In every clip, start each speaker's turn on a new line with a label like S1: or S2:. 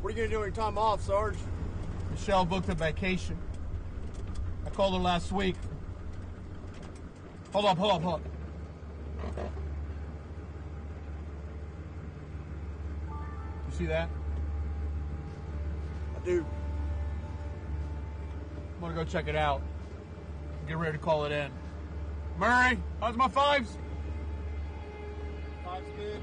S1: What are you going to do on your time off, Sarge?
S2: Michelle booked a vacation. I called her last week. Hold up. You see that?
S1: I do.
S2: I'm gonna go check it out. Get ready to call it in. Murray, how's my fives?
S1: Five's good.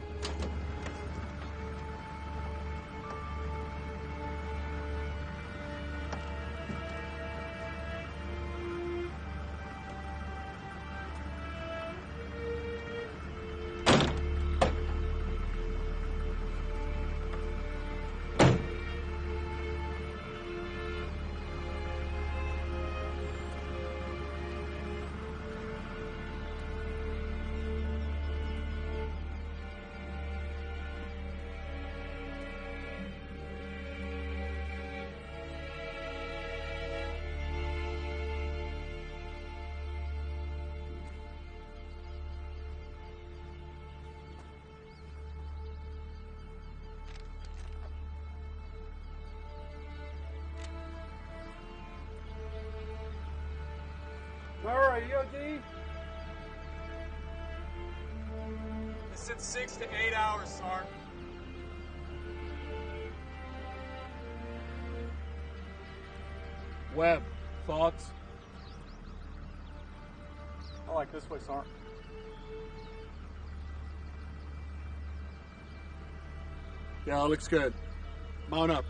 S1: Murray, you okay?
S2: It's in 6 to 8 hours, Sarge.
S1: Webb, thoughts? I like this way, Sarge. Yeah, it looks good. Mount up.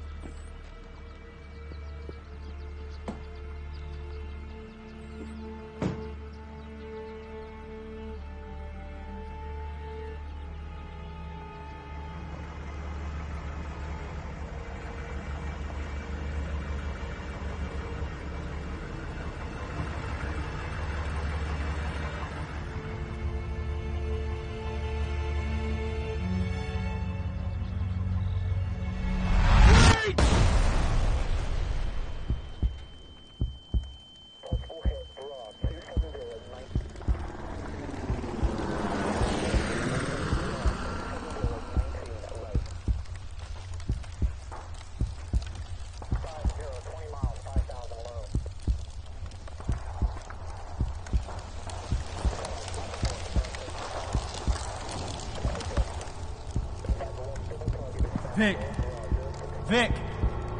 S2: Vic,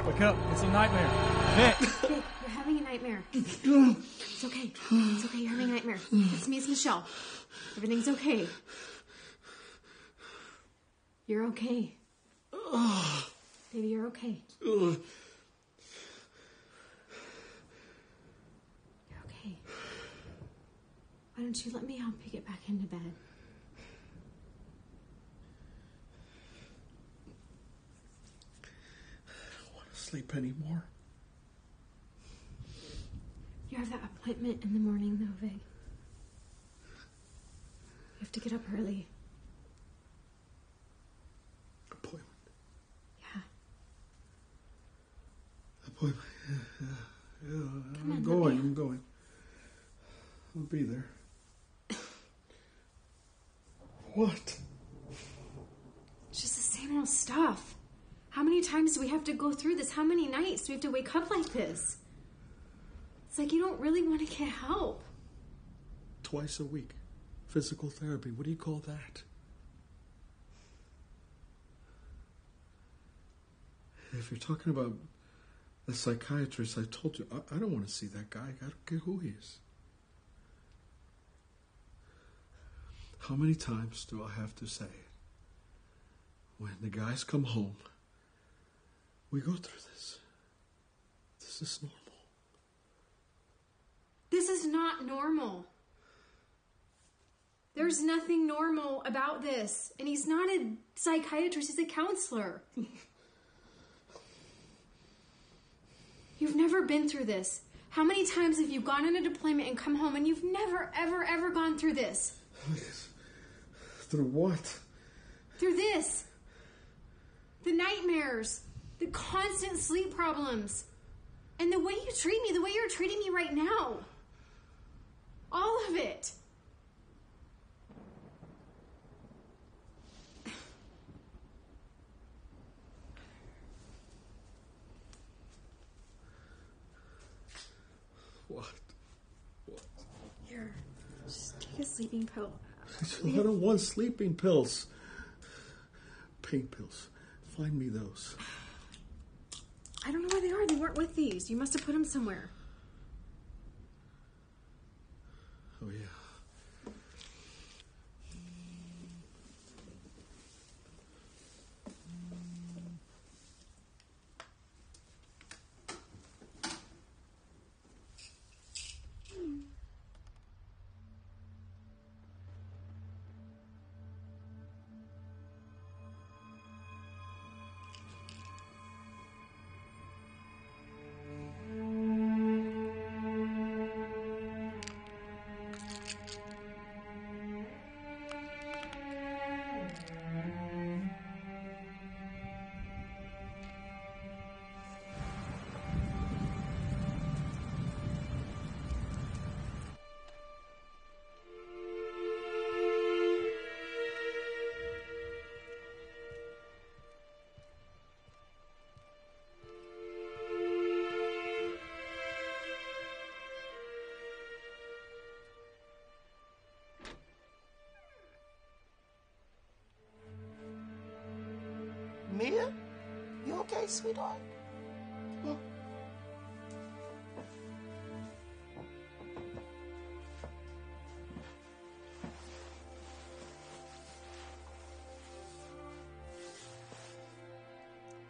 S2: wake up, it's a nightmare. Vic,
S3: you're having a nightmare. It's okay, you're having a nightmare. It's me, it's Michelle. Everything's okay. You're okay. Baby, you're okay. You're okay. Why don't you let me help you get back into bed?
S4: Sleep anymore.
S3: You have that appointment in the morning, though, Vic. You have to get up early.
S4: Appointment?
S3: Yeah.
S4: Appointment? Yeah.
S3: Come on,
S4: I'm going. I'll be there. What?
S3: It's just the same old stuff. How many times do we have to go through this? How many nights do we have to wake up like this? It's like you don't really want to get help.
S4: Twice a week. Physical therapy. What do you call that? If you're talking about the psychiatrist, I told you, I don't want to see that guy. I don't care who he is. How many times do I have to say it? When the guys come home, we go through this. This is normal.
S3: This is not normal. There's nothing normal about this. And he's not a psychiatrist, he's a counselor. You've never been through this. How many times have you gone on a deployment and come home and you've never, ever, ever gone through this?
S4: Through what?
S3: Through this. The nightmares. The constant sleep problems. And the way you treat me, the way you're treating me right now. All of it.
S4: What?
S3: Here, just take a sleeping pill.
S4: I don't want sleeping pills. Pain pills. Find me those.
S3: I don't know where they are. They weren't with these. You must have put them somewhere.
S4: Oh, yeah.
S5: Mia? You okay, sweetheart? Huh?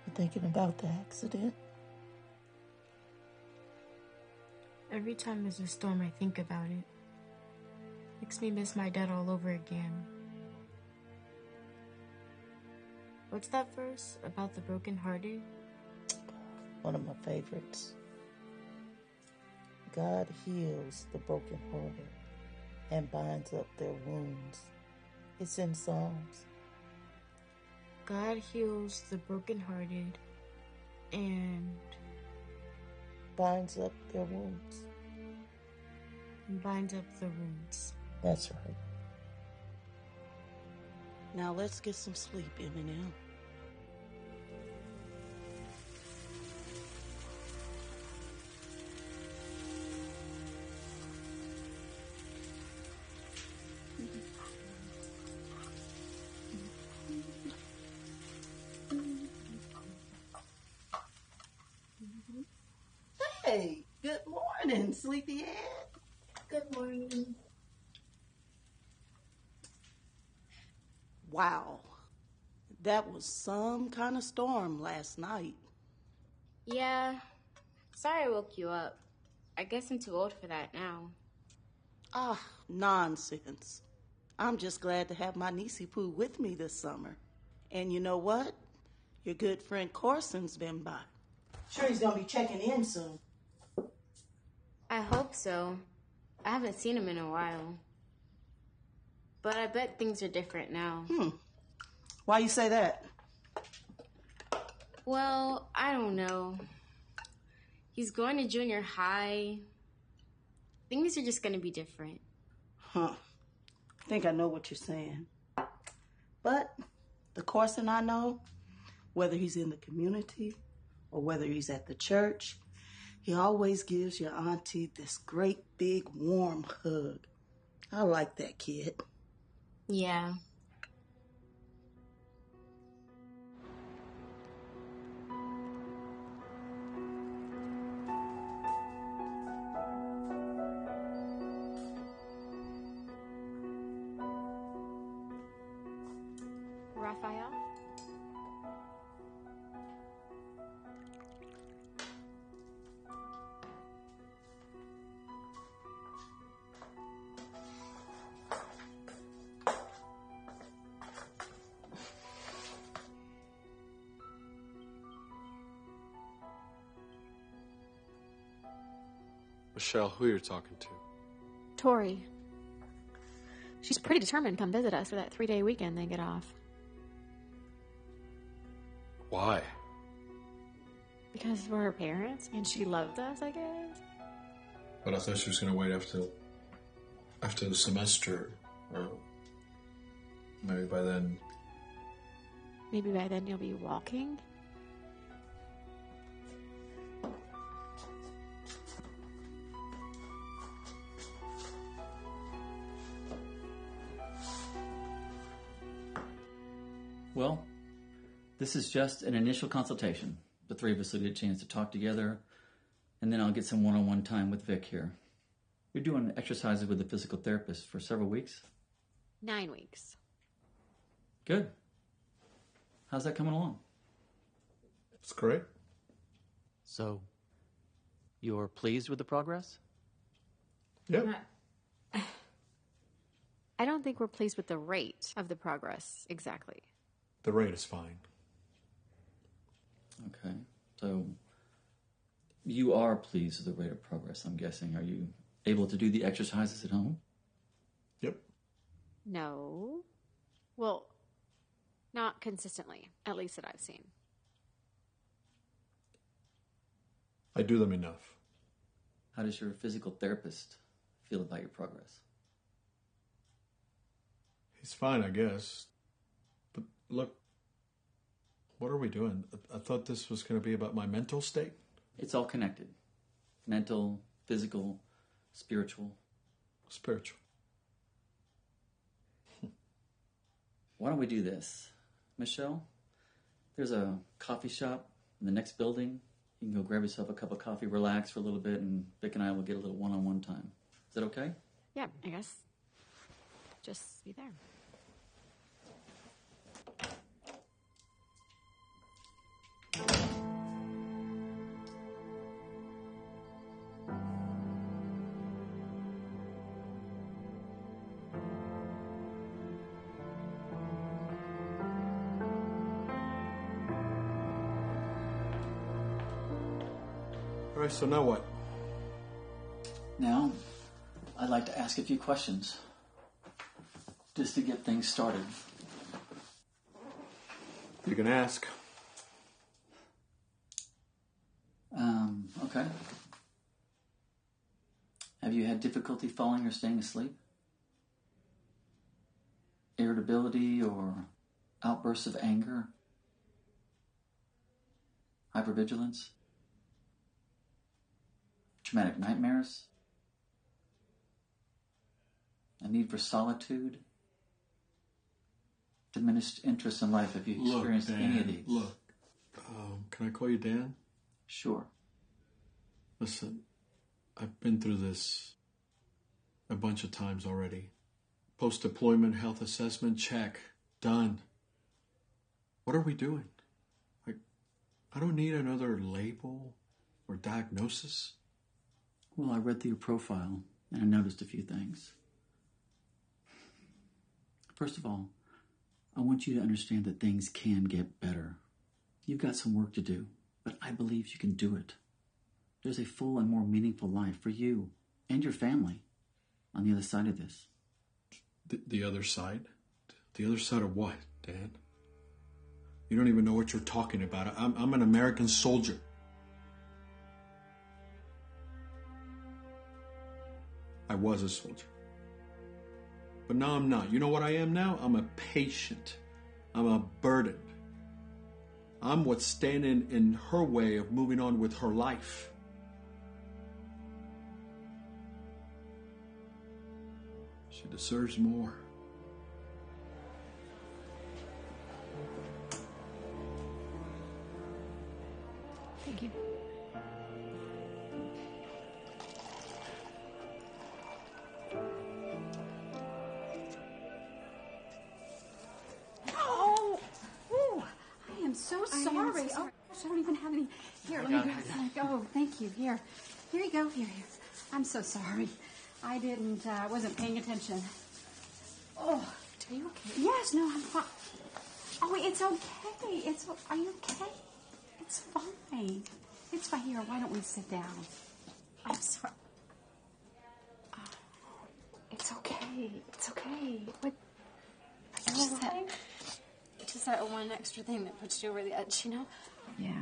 S5: You thinking about the accident?
S6: Every time there's a storm, I think about it. Makes me miss my dad all over again. What's that verse about the brokenhearted?
S5: One of my favorites. God heals the brokenhearted and binds up their wounds. It's in Psalms.
S6: God heals the brokenhearted and
S5: binds up their wounds.
S6: Binds up the wounds.
S5: That's right. Now let's get some sleep, Eminem. Hey, good morning, sleepyhead.
S6: Good morning.
S5: Wow, that was some kind of storm last night.
S6: Yeah, sorry I woke you up. I guess I'm too old for that now.
S5: Ah, nonsense. I'm just glad to have my niecey Pooh with me this summer. And you know what? Your good friend Carson's been by. Sure he's gonna be checking in soon.
S6: I hope so. I haven't seen him in a while. But I bet things are different now.
S5: Why you say that?
S6: Well, I don't know. He's going to junior high. Things are just going to be different.
S5: I think I know what you're saying. But the Carson I know, whether he's in the community or whether he's at the church, he always gives your auntie this great big warm hug. I like that kid.
S6: Yeah. Raphael?
S7: Michelle, who you're talking to?
S8: Tori. She's pretty determined to come visit us for that 3-day weekend they get off.
S7: Why?
S8: Because we're her parents and she loves us, I guess.
S4: But I thought she was going to wait after the semester. Or maybe by then.
S8: Maybe by then you'll be walking.
S9: Well, this is just an initial consultation. The three of us will get a chance to talk together, and then I'll get some one-on-one time with Vic here. You're doing exercises with a physical therapist for several weeks?
S8: 9 weeks.
S9: Good. How's that coming along?
S4: It's great.
S9: So, you're pleased with the progress?
S4: Yep.
S8: I don't think we're pleased with the rate of the progress exactly.
S4: The rate is fine.
S9: Okay. So, you are pleased with the rate of progress, I'm guessing. Are you able to do the exercises at home?
S4: Yep.
S8: No. Well, not consistently, at least that I've seen.
S4: I do them enough.
S9: How does your physical therapist feel about your progress?
S4: He's fine, I guess. But look, what are we doing? I thought this was going to be about my mental state.
S9: It's all connected. Mental, physical, spiritual.
S4: Spiritual.
S9: Why don't we do this? Michelle, there's a coffee shop in the next building. You can go grab yourself a cup of coffee, relax for a little bit, and Vic and I will get a little one-on-one time. Is that okay?
S8: Yeah, I guess. Just be there.
S4: All right, so now what?
S9: Now, I'd like to ask a few questions, just to get things started.
S4: You can ask.
S9: Okay. Have you had difficulty falling or staying asleep? Irritability or outbursts of anger? Hypervigilance? Traumatic nightmares? A need for solitude? Diminished interest in life? Have you experienced any of these?
S4: Look, can I call you Dan?
S9: Sure.
S4: Listen, I've been through this a bunch of times already. Post-deployment health assessment, check. Done. What are we doing? I don't need another label or diagnosis.
S9: Well, I read through your profile, and I noticed a few things. First of all, I want you to understand that things can get better. You've got some work to do, but I believe you can do it. There's a full and more meaningful life for you and your family on the other side of this.
S4: The other side? The other side of what, Dan? You don't even know what you're talking about. I'm an American soldier. I was a soldier. But now I'm not. You know what I am now? I'm a patient. I'm a burden. I'm what's standing in her way of moving on with her life. She deserves more.
S8: Thank you.
S3: Oh, ooh, I am so sorry. Oh, I don't even have any. Here, let me grab some. Oh, thank you. Here you go. Here. I'm so sorry. I wasn't paying attention. Oh,
S8: Are you okay?
S3: yes, no, I'm fine. Oh, it's okay. Are you okay? It's fine. It's fine. Here, why don't we sit down? I'm sorry. It's okay. It's okay. What? Are you all right?
S8: Just that one extra thing that puts you over the edge, you know?
S10: Yeah,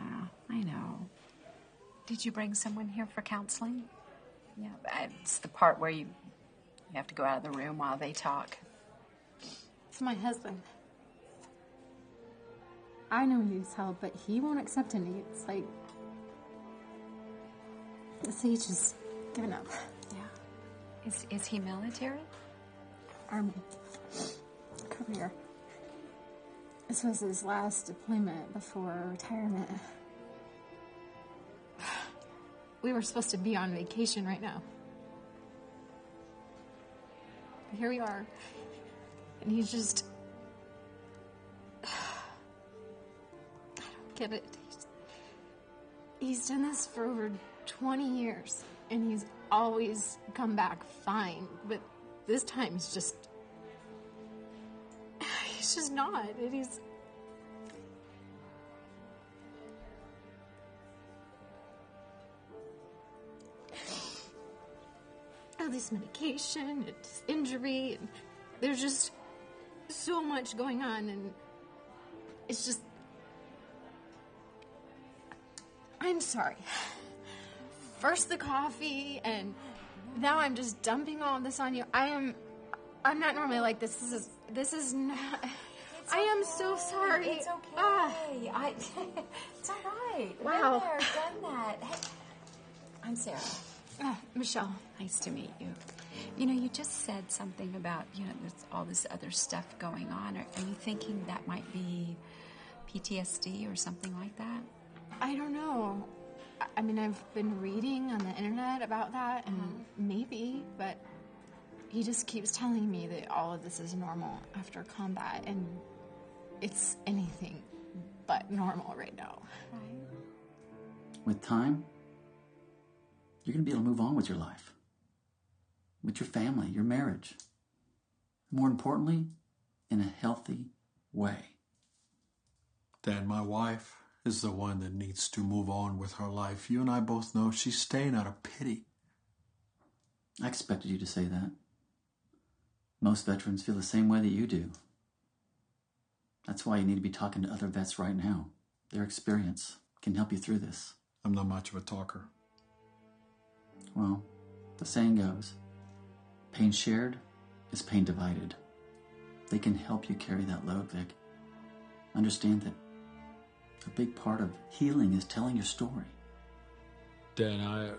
S10: I know. Did you bring someone here for counseling? Yeah, it's the part where you have to go out of the room while they talk.
S3: It's my husband. I know he needs help, but he won't accept any. It's like he's just given up.
S10: Yeah. Is he military?
S3: Army. Career.
S8: This was his last deployment before retirement. We were supposed to be on vacation right now. But here we are. And he's just... I don't get it. He's done this for over 20 years. And he's always come back fine. But this time he's just... He's just not. He's... all this medication and this injury, and there's just so much going on, and it's just... I'm sorry. First the coffee, and now I'm just dumping all this on you. I'm not normally like this. This is not... I am so sorry.
S10: It's okay. It's all right.
S8: Wow.
S10: Been there, done that. Hey, I'm Sarah.
S8: Michelle.
S10: Nice to meet you. You know, you just said something about, there's all this other stuff going on. Are you thinking that might be PTSD or something like that?
S8: I don't know. I mean, I've been reading on the internet about that, and maybe, but he just keeps telling me that all of this is normal after combat, and it's anything but normal right now.
S10: Right.
S9: With time, you're going to be able to move on with your life, with your family, your marriage. More importantly, in a healthy way.
S4: Dad, my wife is the one that needs to move on with her life. You and I both know she's staying out of pity.
S9: I expected you to say that. Most veterans feel the same way that you do. That's why you need to be talking to other vets right now. Their experience can help you through this.
S4: I'm not much of a talker.
S9: Well, the saying goes, pain shared is pain divided. They can help you carry that load, Vic. Understand that a big part of healing is telling your story.
S4: Dad, I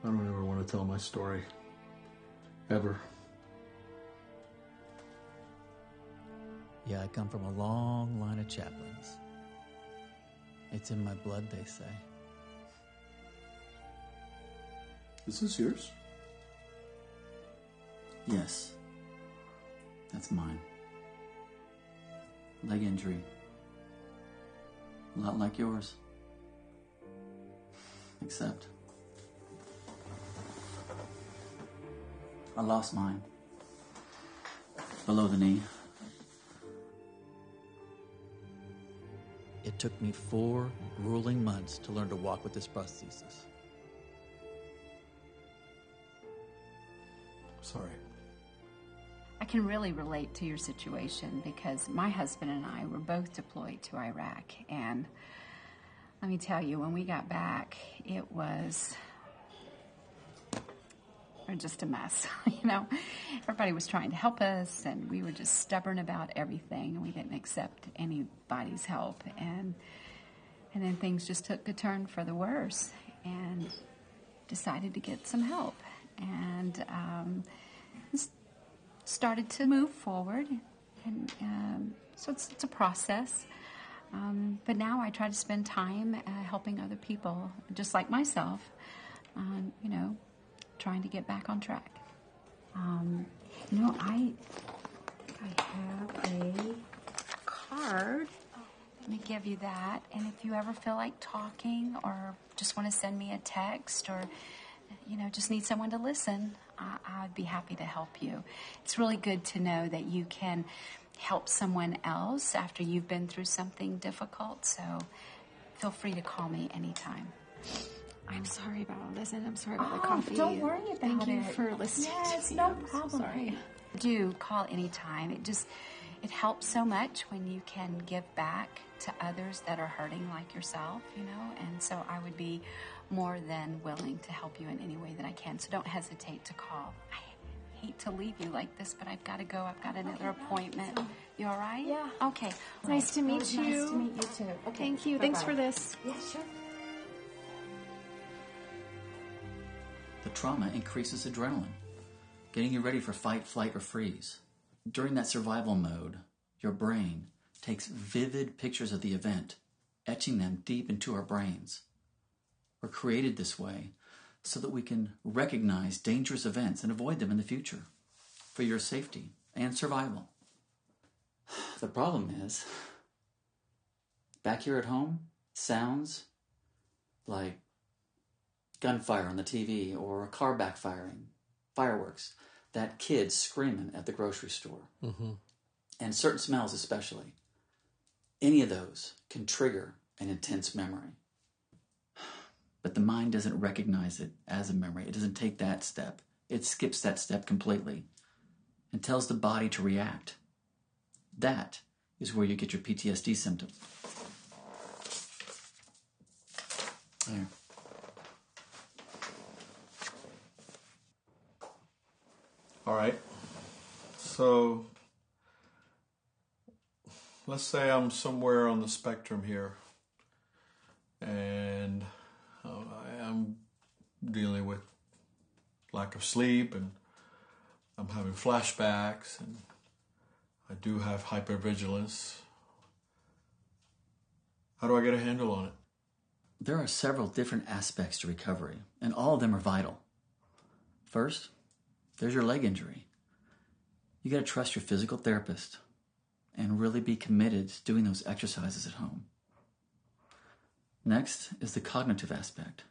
S4: don't ever want to tell my story. Ever.
S11: Yeah, I come from a long line of chaplains. It's in my blood, they say.
S4: Is this yours?
S9: Yes. That's mine. Leg injury. A lot like yours. Except I lost mine. Below the knee.
S11: It took me 4 grueling months to learn to walk with this prosthesis.
S4: Sorry.
S10: I can really relate to your situation because my husband and I were both deployed to Iraq. And let me tell you, when we got back, it was just a mess. Everybody was trying to help us, and we were just stubborn about everything, and we didn't accept anybody's help. And then things just took a turn for the worse, and decided to get some help. And started to move forward, and so it's a process. But now I try to spend time helping other people, just like myself, trying to get back on track. I have a card. Let me give you that. And if you ever feel like talking or just want to send me a text or, just need someone to listen, I'd be happy to help you. It's really good to know that you can help someone else after you've been through something difficult. So feel free to call me anytime.
S8: I'm sorry about all this, and I'm sorry about the coffee.
S10: Don't worry about
S8: Thank
S10: it.
S8: you for listening
S10: Yes,
S8: to me.
S10: no
S8: I'm so
S10: problem.
S8: sorry.
S10: Do call anytime. It helps so much when you can give back to others that are hurting like yourself, and so I would be more than willing to help you in any way that I can. So don't hesitate to call. I hate to leave you like this, but I've got to go. I've got another appointment. You all right?
S8: Yeah.
S10: Okay.
S8: Nice to meet you.
S10: Nice to meet you too. Okay.
S8: Thank you.
S10: Bye-bye.
S8: Thanks for this.
S10: Yeah, sure.
S9: The trauma increases adrenaline, getting you ready for fight, flight, or freeze. During that survival mode, your brain, takes vivid pictures of the event, etching them deep into our brains. We're created this way so that we can recognize dangerous events and avoid them in the future for your safety and survival. The problem is, back here at home, sounds like gunfire on the TV or a car backfiring, fireworks, that kid screaming at the grocery store, and certain smells especially. Any of those can trigger an intense memory. But the mind doesn't recognize it as a memory. It doesn't take that step. It skips that step completely and tells the body to react. That is where you get your PTSD symptoms. There.
S4: All right. So, let's say I'm somewhere on the spectrum here, and I am dealing with lack of sleep, and I'm having flashbacks, and I do have hypervigilance. How do I get a handle on it?
S9: There are several different aspects to recovery, and all of them are vital. First, there's your leg injury. You got to trust your physical therapist and really be committed to doing those exercises at home. Next is the cognitive aspect.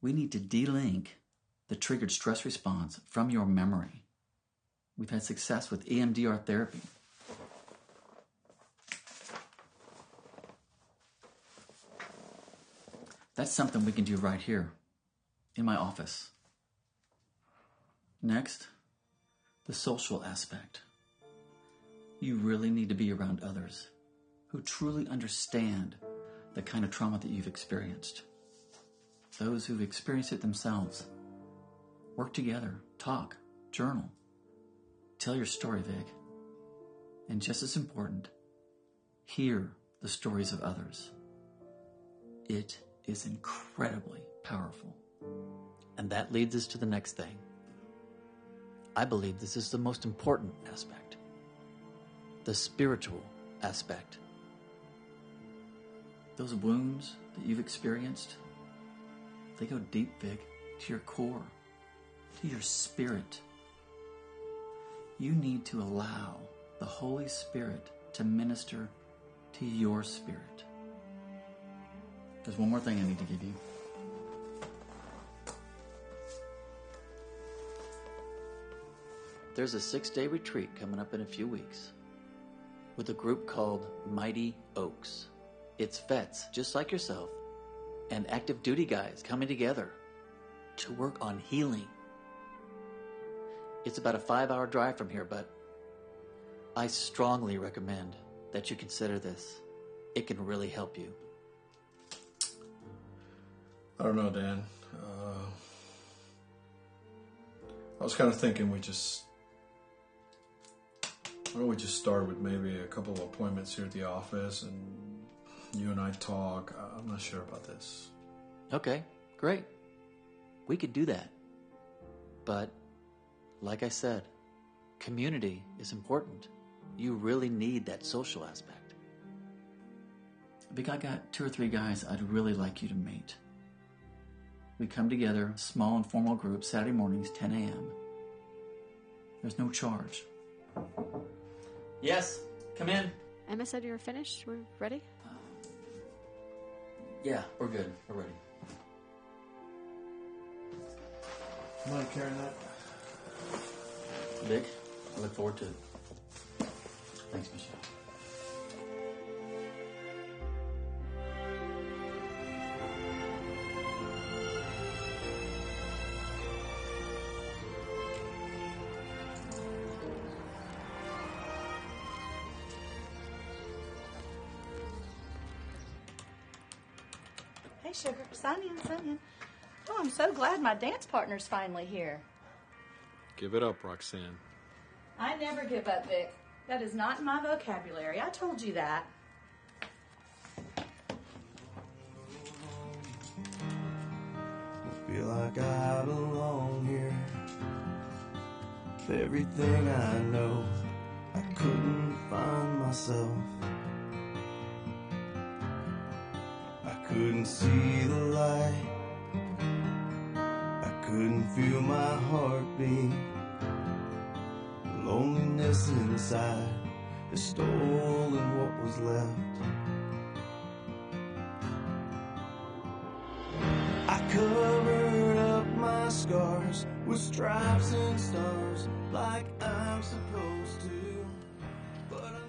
S9: We need to de-link the triggered stress response from your memory. We've had success with EMDR therapy. That's something we can do right here in my office. Next, the social aspect. You really need to be around others who truly understand the kind of trauma that you've experienced. Those who've experienced it themselves. Work together, talk, journal. Tell your story, Vic. And just as important, hear the stories of others. It is incredibly powerful. And that leads us to the next thing. I believe this is the most important aspect. The spiritual aspect. Those wounds that you've experienced, they go deep, Vic, to your core, to your spirit. You need to allow the Holy Spirit to minister to your spirit. There's one more thing I need to give you. There's a 6-day retreat coming up in a few weeks with a group called Mighty Oaks. It's vets just like yourself and active duty guys coming together to work on healing. It's about a 5-hour drive from here, but I strongly recommend that you consider this. It can really help you.
S4: I don't know, Dan. I was kind of thinking why don't we just start with maybe a couple of appointments here at the office and you and I talk. I'm not sure about this.
S9: Okay, great. We could do that. But, like I said, community is important. You really need that social aspect. Vic, I got 2 or 3 guys I'd really like you to meet. We come together, small informal groups, Saturday mornings, 10 a.m. There's no charge. Yes, come in.
S12: Emma said you were finished. We're ready?
S9: Yeah, we're good. We're ready.
S4: You mind carrying that?
S9: Vic, I look forward to it. Thanks, Michelle.
S5: Hey, sugar. Sign in. Oh, I'm so glad my dance partner's finally here.
S7: Give it up, Roxanne.
S5: I never give up, Vic. That is not in my vocabulary. I told you that.
S13: Feel like I belong here. Everything I know myself. I couldn't see the light. I couldn't feel my heartbeat. Loneliness inside has stolen what was left. I covered up my scars with stripes and stars like I'm supposed to. But I know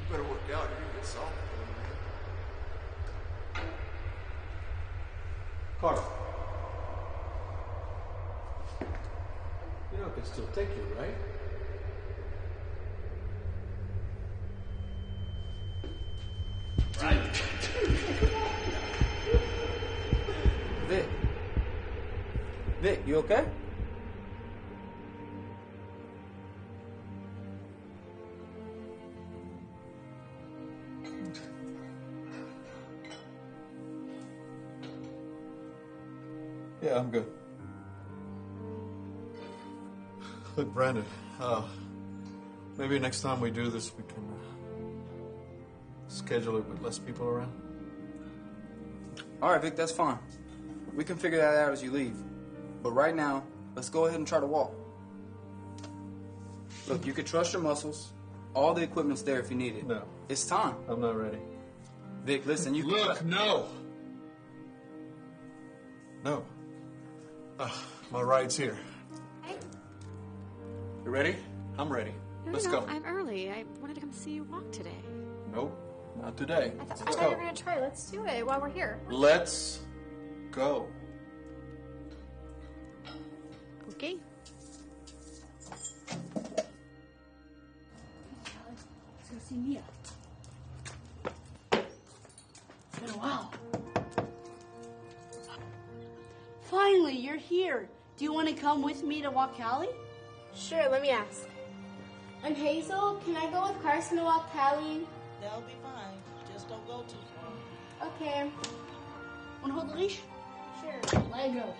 S14: better work out. You're gonna get salty, man.
S4: Carson. You know I can still take you, right?
S14: Right.
S15: Vic. Vic, you okay?
S4: Yeah, I'm good. Look, Brandon, maybe next time we do this, we can schedule it with less people around.
S15: All right, Vic, that's fine. We can figure that out as you leave. But right now, let's go ahead and try to walk. Look, you can trust your muscles. All the equipment's there if you need it.
S4: No.
S15: It's time.
S4: I'm not ready.
S15: Vic, listen, you
S4: Look, no! No. My ride's here.
S12: Hey.
S4: You ready? I'm ready. Let's go.
S12: I'm early. I wanted to come see you walk today.
S4: Nope, not today.
S12: I
S4: Let's
S12: thought
S4: go.
S12: you were going to try. Let's do it while we're here.
S4: Let's go.
S12: Okay.
S5: Let's go see Mia. It's been a while. Finally, you're here. Do you want to come with me to walk Callie?
S6: Sure, let me ask. I'm Hazel. Can I go with Carson to walk Callie?
S5: That'll be fine. Just don't go too far.
S6: Okay.
S5: Want to hold the leash?
S6: Sure. Let go.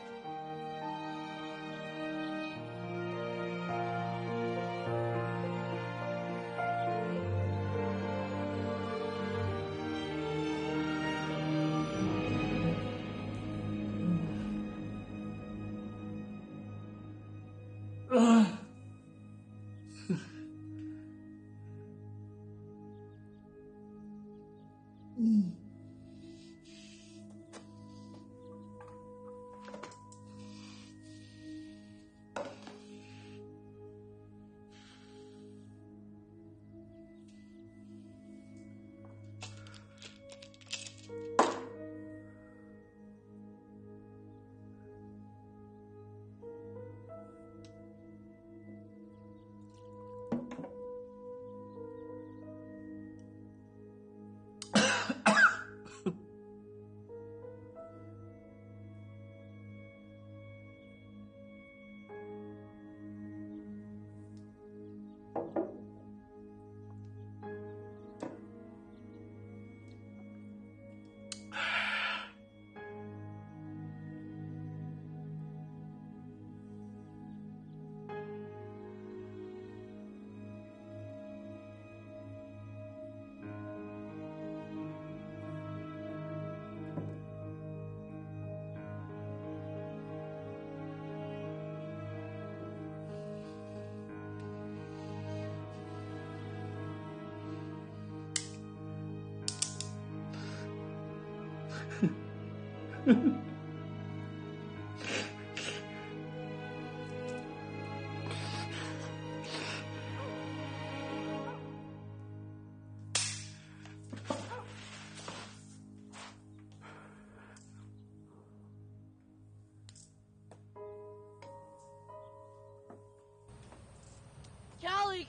S2: Callie,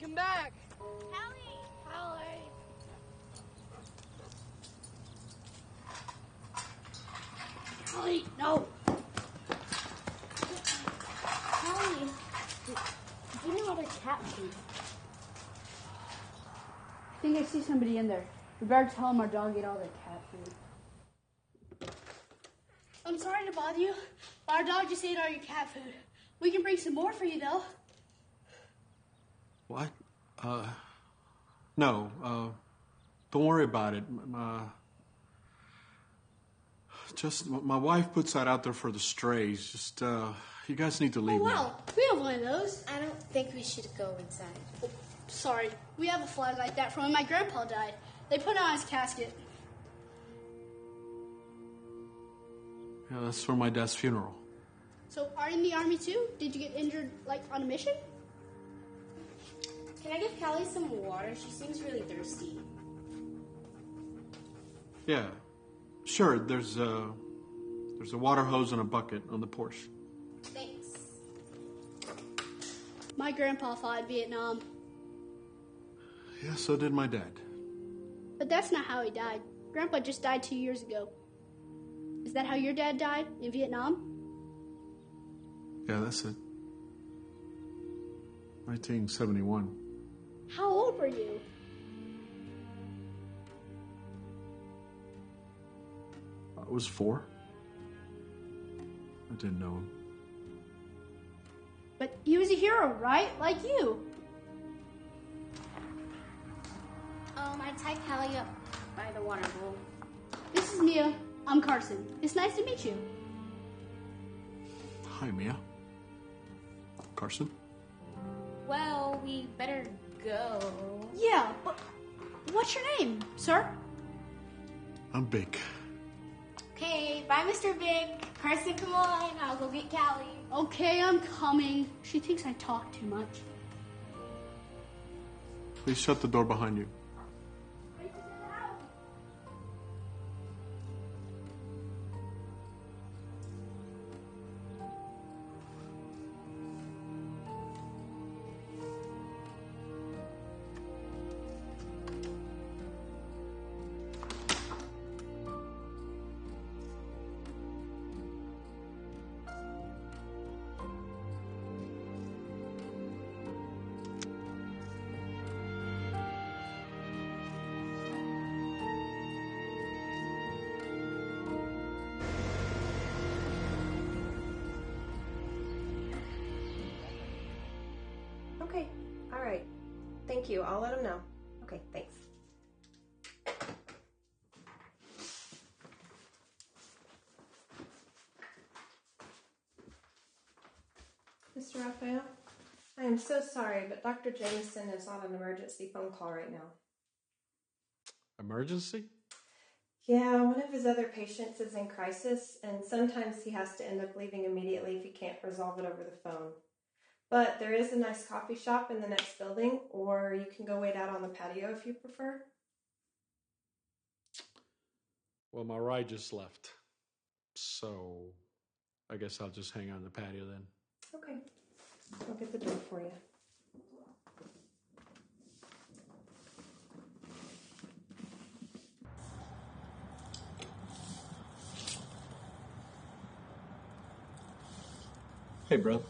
S2: come back!
S3: Callie, no! Callie, do you know how to cat food?
S16: I think I see somebody in there. We better tell him our dog ate all the cat food.
S3: I'm sorry to bother you, but our dog just ate all your cat food. We can bring some more for you, though.
S4: What? No, don't worry about it. Just, my wife puts that out there for the strays. Just, you guys need to leave
S3: Oh,
S4: now.
S3: wow. We have one of those.
S6: I don't think we should go inside.
S3: Oh, sorry. We have a flag like that from when my grandpa died. They put it on his casket.
S4: Yeah, that's for my dad's funeral.
S3: So, are you in the Army, too? Did you get injured, like, on a mission?
S6: Can I give Callie some water? She seems really thirsty.
S4: Yeah, sure. There's a water hose and a bucket on the porch.
S6: Thanks.
S3: My grandpa fought in Vietnam.
S4: Yeah, so did my dad.
S3: But that's not how he died. Grandpa just died 2 years ago. Is that how your dad died, in Vietnam?
S4: Yeah, that's it. 1971.
S3: How old were you?
S4: I was 4. I didn't know him.
S3: But he was a hero, right? Like you.
S6: I tied Callie up by the water bowl.
S3: This is Mia. I'm Carson. It's nice to meet you.
S4: Hi, Mia. Carson?
S6: Well, we better go.
S3: Yeah, but what's your name, sir?
S4: I'm Big.
S6: Okay, bye, Mr. Big. Carson, come on. I'll go get Callie.
S3: Okay, I'm coming. She thinks I talk too much.
S4: Please shut the door behind you.
S17: Okay, all right. Thank you. I'll let him know. Okay, thanks. Mr. Raphael, I am so sorry, but Dr. Jameson is on an emergency phone call right now.
S7: Emergency?
S17: Yeah, one of his other patients is in crisis, and sometimes he has to end up leaving immediately if he can't resolve it over the phone. But there is a nice coffee shop in the next building, or you can go wait out on the patio if you prefer.
S7: Well, my ride just left. So I guess I'll just hang out on the patio then.
S17: Okay, I'll get the door for you.
S4: Hey, brother.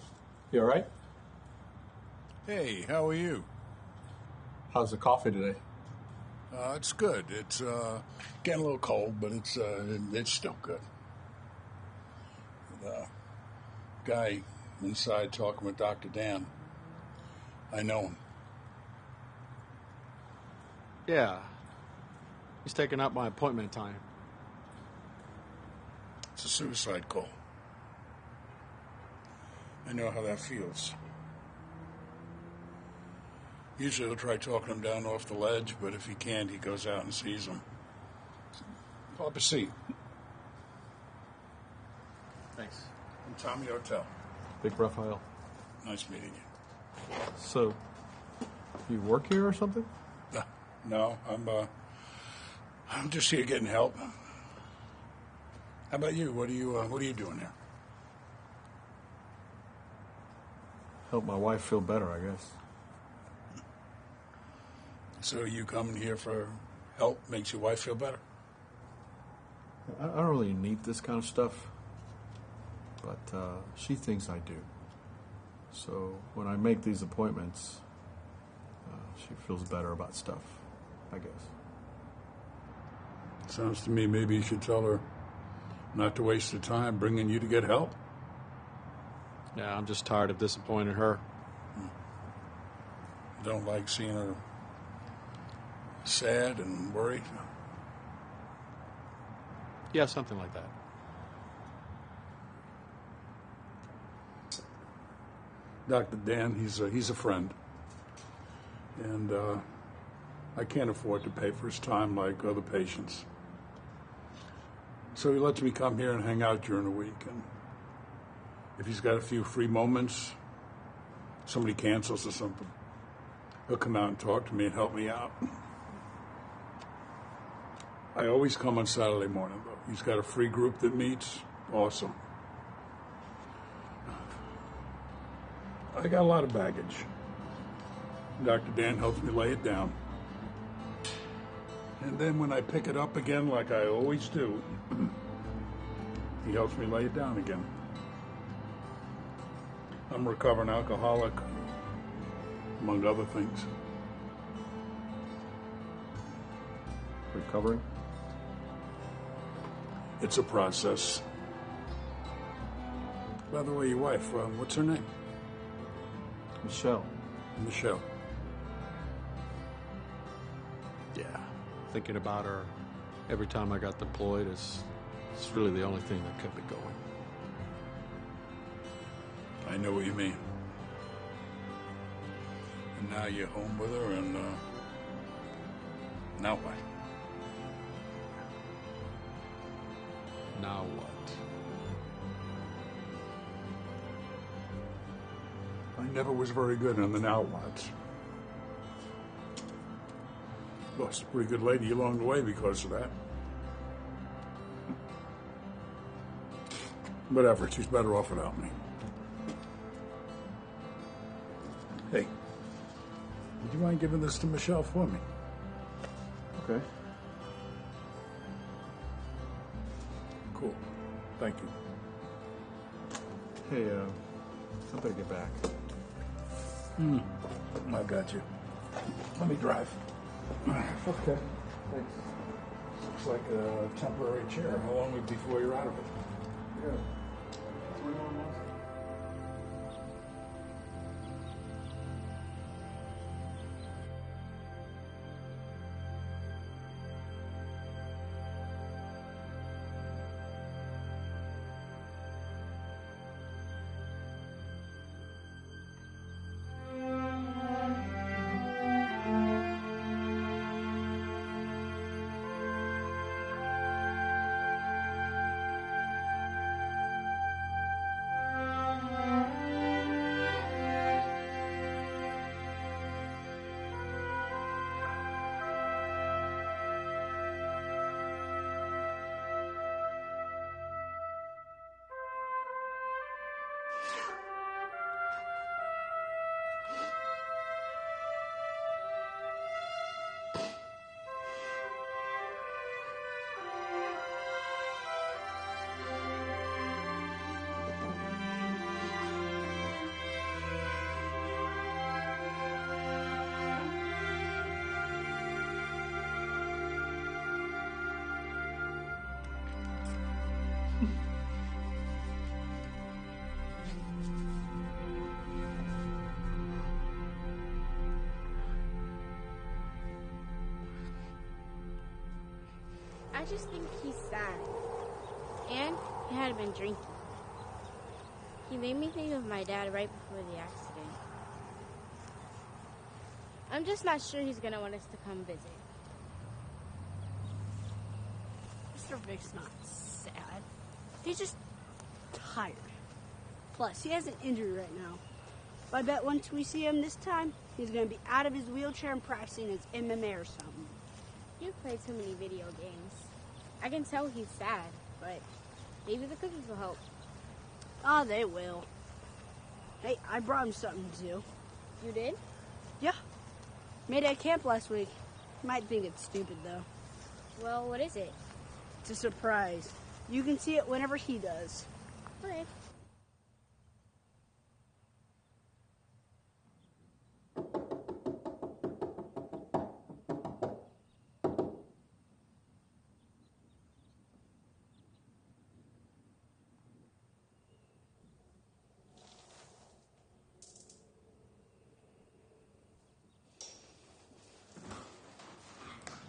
S4: You all right?
S18: Hey, how are you?
S4: How's the coffee today?
S18: It's good. It's getting a little cold, but it's still good. The guy inside talking with Dr. Dan, I know him.
S7: Yeah. He's taking up my appointment time.
S18: It's a suicide call. I know how that feels. Usually he'll try talking him down off the ledge, but if he can't, he goes out and sees him. Pull up a seat.
S7: Thanks.
S18: I'm Tommy Ortolano.
S7: Big Raphael.
S18: Nice meeting you.
S7: So, you work here or something?
S18: No, I'm just here getting help. How about you? What are you doing here?
S7: Help my wife feel better, I guess.
S18: So you coming here for help makes your wife feel better?
S7: I don't really need this kind of stuff, but she thinks I do. So when I make these appointments, she feels better about stuff, I guess.
S18: Sounds to me maybe you should tell her not to waste her time bringing you to get help.
S7: Yeah, I'm just tired of disappointing her.
S18: Don't like seeing her sad and worried?
S7: Yeah, something like that.
S18: Dr. Dan, he's a friend. And I can't afford to pay for his time like other patients. So he lets me come here and hang out during the week. And if he's got a few free moments, somebody cancels or something, he'll come out and talk to me and help me out. I always come on Saturday morning, though. He's got a free group that meets. Awesome. I got a lot of baggage. Dr. Dan helps me lay it down. And then when I pick it up again, like I always do, he helps me lay it down again. I'm a recovering alcoholic, among other things.
S7: Recovering?
S18: It's a process. By the way, your wife, what's her name?
S7: Michelle.
S18: Michelle.
S7: Yeah. Thinking about her every time I got deployed is really the only thing that kept me going.
S18: I know what you mean. And now you're home with her, and now what?
S7: Now what?
S18: I never was very good on the now whats. Lost a pretty good lady along the way because of that. Whatever, she's better off without me. Hey, would you mind giving this to Michelle for me?
S7: Okay.
S18: Cool. Thank you.
S7: Hey, I better get back.
S18: I got you. Let me drive.
S7: Okay. Thanks.
S18: Looks like a temporary chair. How long before you're out of it?
S7: Yeah.
S6: I just think he's sad. And he had been drinking. He made me think of my dad right before the accident. I'm just not sure he's gonna want us to come visit.
S12: Mr. Vic's not sad. He's just
S16: tired. Plus, he has an injury right now. But I bet once we see him this time, he's going to be out of his wheelchair and practicing his MMA or something.
S6: You've played so many video games. I can tell he's sad, but maybe the cookies will help.
S16: Oh, they will. Hey, I brought him something to do.
S6: You did?
S16: Yeah. Made it at camp last week. You might think it's stupid, though.
S6: Well, what is it?
S16: It's a surprise. You can see it whenever he does.
S6: Okay.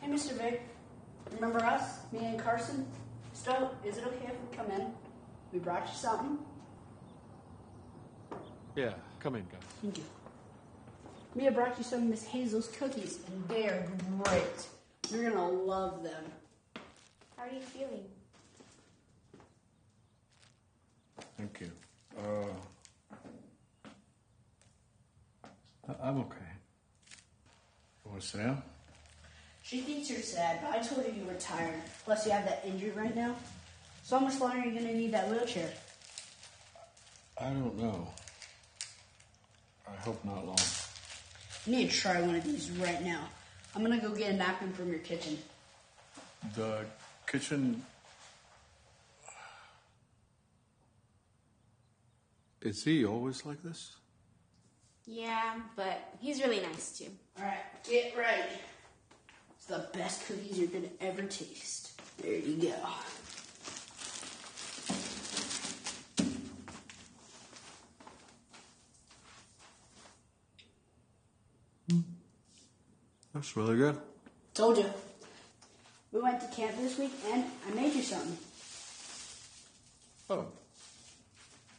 S16: Hey, Mr. Vic. Remember us? Me and Carson? Stowe, is it okay if we come in? We brought you something.
S7: Yeah, come in, guys.
S16: Thank you. Mia brought you some of Miss Hazel's cookies, and they are great. You're gonna love them.
S6: How are you feeling?
S7: Thank you. I'm okay. You want to sit down?
S16: She thinks you're sad, but I told her you were tired. Plus, you have that injury right now. So how much longer are you gonna need that wheelchair?
S7: I don't know. I hope not long.
S16: You need to try one of these right now. I'm gonna go get a napkin from your kitchen.
S7: The kitchen... Is he always like this?
S6: Yeah, but he's really nice too.
S16: Alright, get ready. It's the best cookies you're gonna ever taste. There you go.
S7: That's really good.
S16: Told you. We went to camp this week and I made you something.
S7: Oh.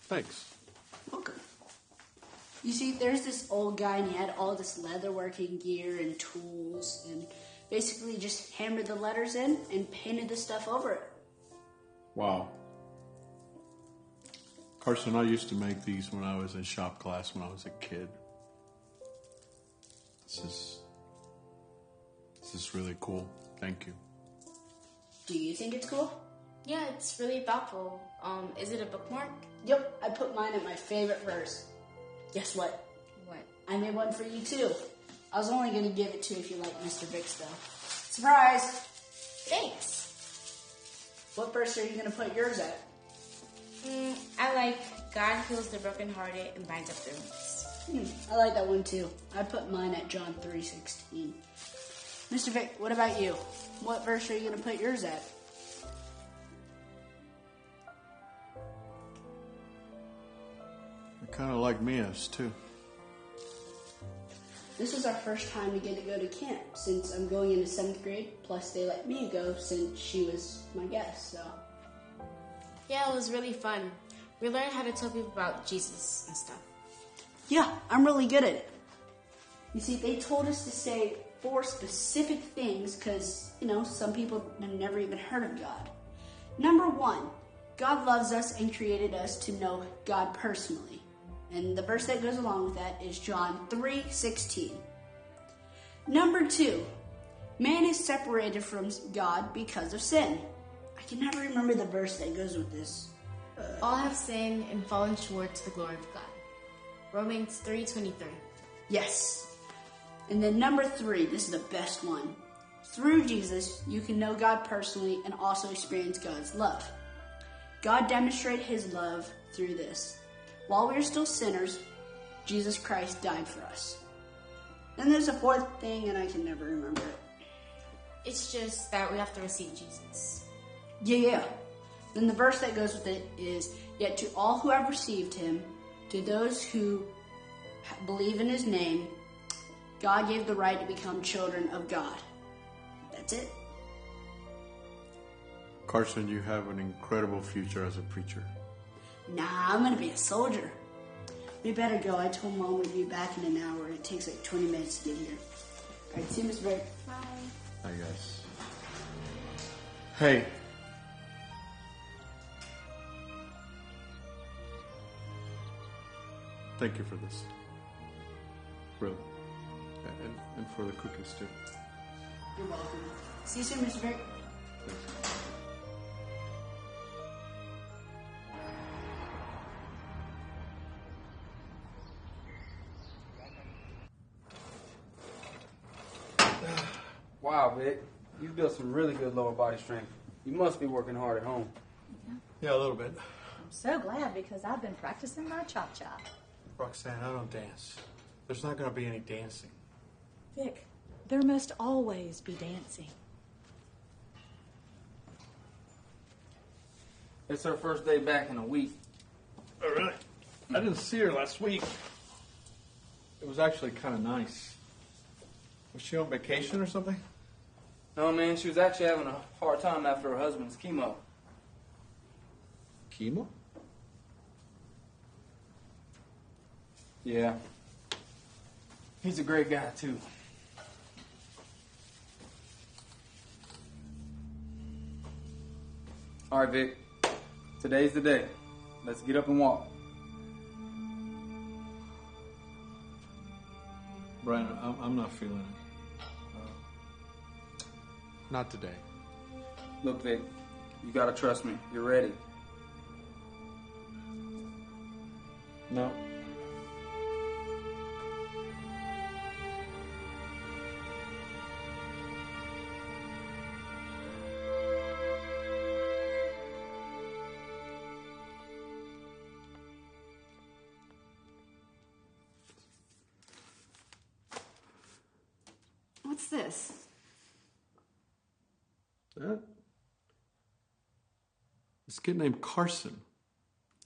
S7: Thanks.
S16: Welcome. You see, there's this old guy and he had all this leatherworking gear and tools and basically just hammered the letters in and painted the stuff over it.
S7: Wow. Carson, I used to make these when I was in shop class when I was a kid. This is really cool. Thank you.
S16: Do you think it's cool?
S6: Yeah, it's really thoughtful. Is it a bookmark?
S16: Yep, I put mine at my favorite verse. Guess what?
S6: What?
S16: I made one for you too. I was only going to give it to you if you like Mr. Vicks though. Surprise!
S6: Thanks.
S16: What verse are you going to put yours at?
S6: I like God heals the brokenhearted and binds up their wounds.
S16: I like that one too. I put mine at John 3:16. Mr. Vic, what about you? What verse are you going to put yours at?
S7: I kind of like Mia's too.
S16: This is our first time we get to go to camp since I'm going into 7th grade. Plus, they let me go since she was my guest, so.
S6: Yeah, it was really fun. We learned how to tell people about Jesus and stuff.
S16: Yeah, I'm really good at it. You see, they told us to say 4 specific things because, some people have never even heard of God. Number 1, God loves us and created us to know God personally. And the verse that goes along with that is John 3:16. Number 2, man is separated from God because of sin. I can never remember the verse that goes with this.
S6: All have sinned and fallen short to the glory of God. Romans 3:23.
S16: Yes. And then number 3, this is the best one. Through Jesus, you can know God personally and also experience God's love. God demonstrated his love through this. While we were still sinners, Jesus Christ died for us. Then there's a 4th thing, and I can never remember it.
S6: It's just that we have to receive Jesus.
S16: Yeah. Then the verse that goes with it is, yet to all who have received him, to those who believe in his name, God gave the right to become children of God. That's it.
S7: Carson, you have an incredible future as a preacher.
S16: Nah, I'm gonna be a soldier. We better go. I told Mom we'd be back in an hour. It takes like 20 minutes to get here. Alright, see you, Miss Bird.
S6: Bye.
S7: I guess. Hey. Thank you for this. Really. And for the cookies, too.
S16: You're welcome. See you soon, Mr. Vick.
S15: Wow, Vic. You've built some really good lower body strength. You must be working hard at home.
S7: Yeah, a little bit.
S19: I'm so glad because I've been practicing my cha-cha.
S7: Roxanne, I don't dance. There's not going to be any dancing.
S19: Vic, there must always be dancing.
S15: It's her first day back in a week.
S7: Oh, really? I didn't see her last week. It was actually kind of nice. Was she on vacation or something?
S15: No, man, she was actually having a hard time after her husband's chemo.
S7: Chemo?
S15: Yeah. He's a great guy, too. All right, Vic. Today's the day. Let's get up and walk.
S7: Brian, I'm not feeling it. Not today.
S15: Look, Vic, you gotta trust me. You're ready.
S7: No.
S3: What's this?
S7: That? This kid named Carson.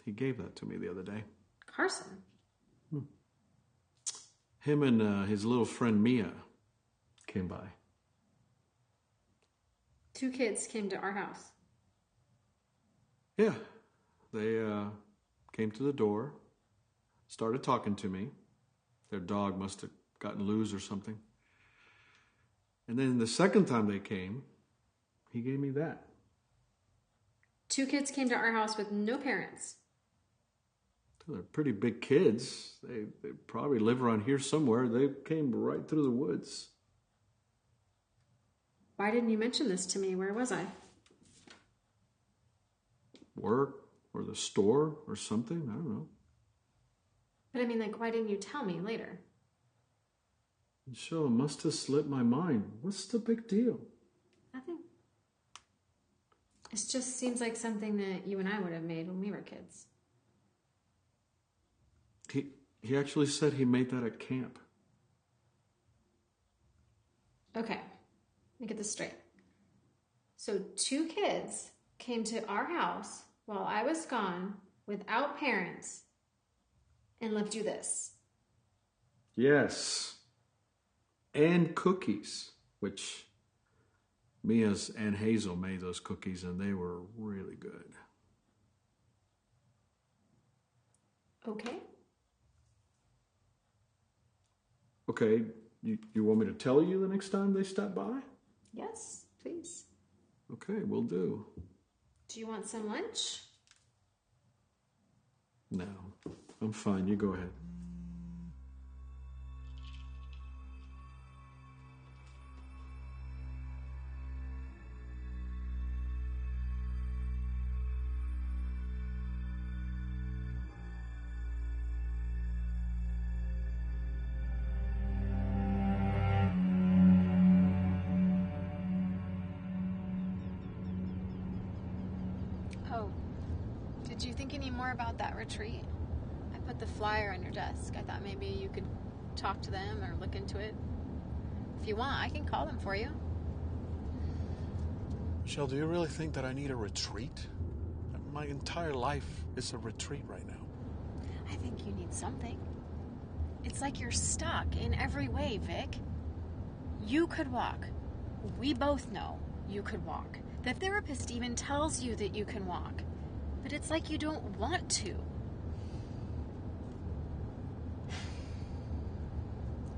S7: He gave that to me the other day.
S3: Carson?
S7: Him and his little friend Mia came by.
S3: 2 kids came to our house.
S7: Yeah. They came to the door, started talking to me. Their dog must have gotten loose or something. And then the second time they came, he gave me that.
S3: 2 kids came to our house with no parents.
S7: They're pretty big kids. They probably live around here somewhere. They came right through the woods.
S3: Why didn't you mention this to me? Where was I?
S7: Work or the store or something. I don't know.
S3: But I mean, like, why didn't you tell me later?
S7: Michelle, it must have slipped my mind. What's the big deal?
S3: Nothing. It just seems like something that you and I would have made when we were kids.
S7: He actually said he made that at camp.
S3: Okay, let me get this straight. So 2 kids came to our house while I was gone without parents and left you this.
S7: Yes. And cookies, which Mia's Aunt Hazel made those cookies and they were really good.
S3: Okay.
S7: Okay, you want me to tell you the next time they stop by?
S3: Yes, please.
S7: Okay, will do.
S3: Do you want some lunch?
S7: No, I'm fine. You go ahead.
S8: Oh, did you think any more about that retreat? I put the flyer on your desk. I thought maybe you could talk to them or look into it. If you want, I can call them for you.
S7: Michelle, do you really think that I need a retreat? My entire life is a retreat right now.
S8: I think you need something. It's like you're stuck in every way, Vic. You could walk. We both know you could walk. The therapist even tells you that you can walk. But it's like you don't want to.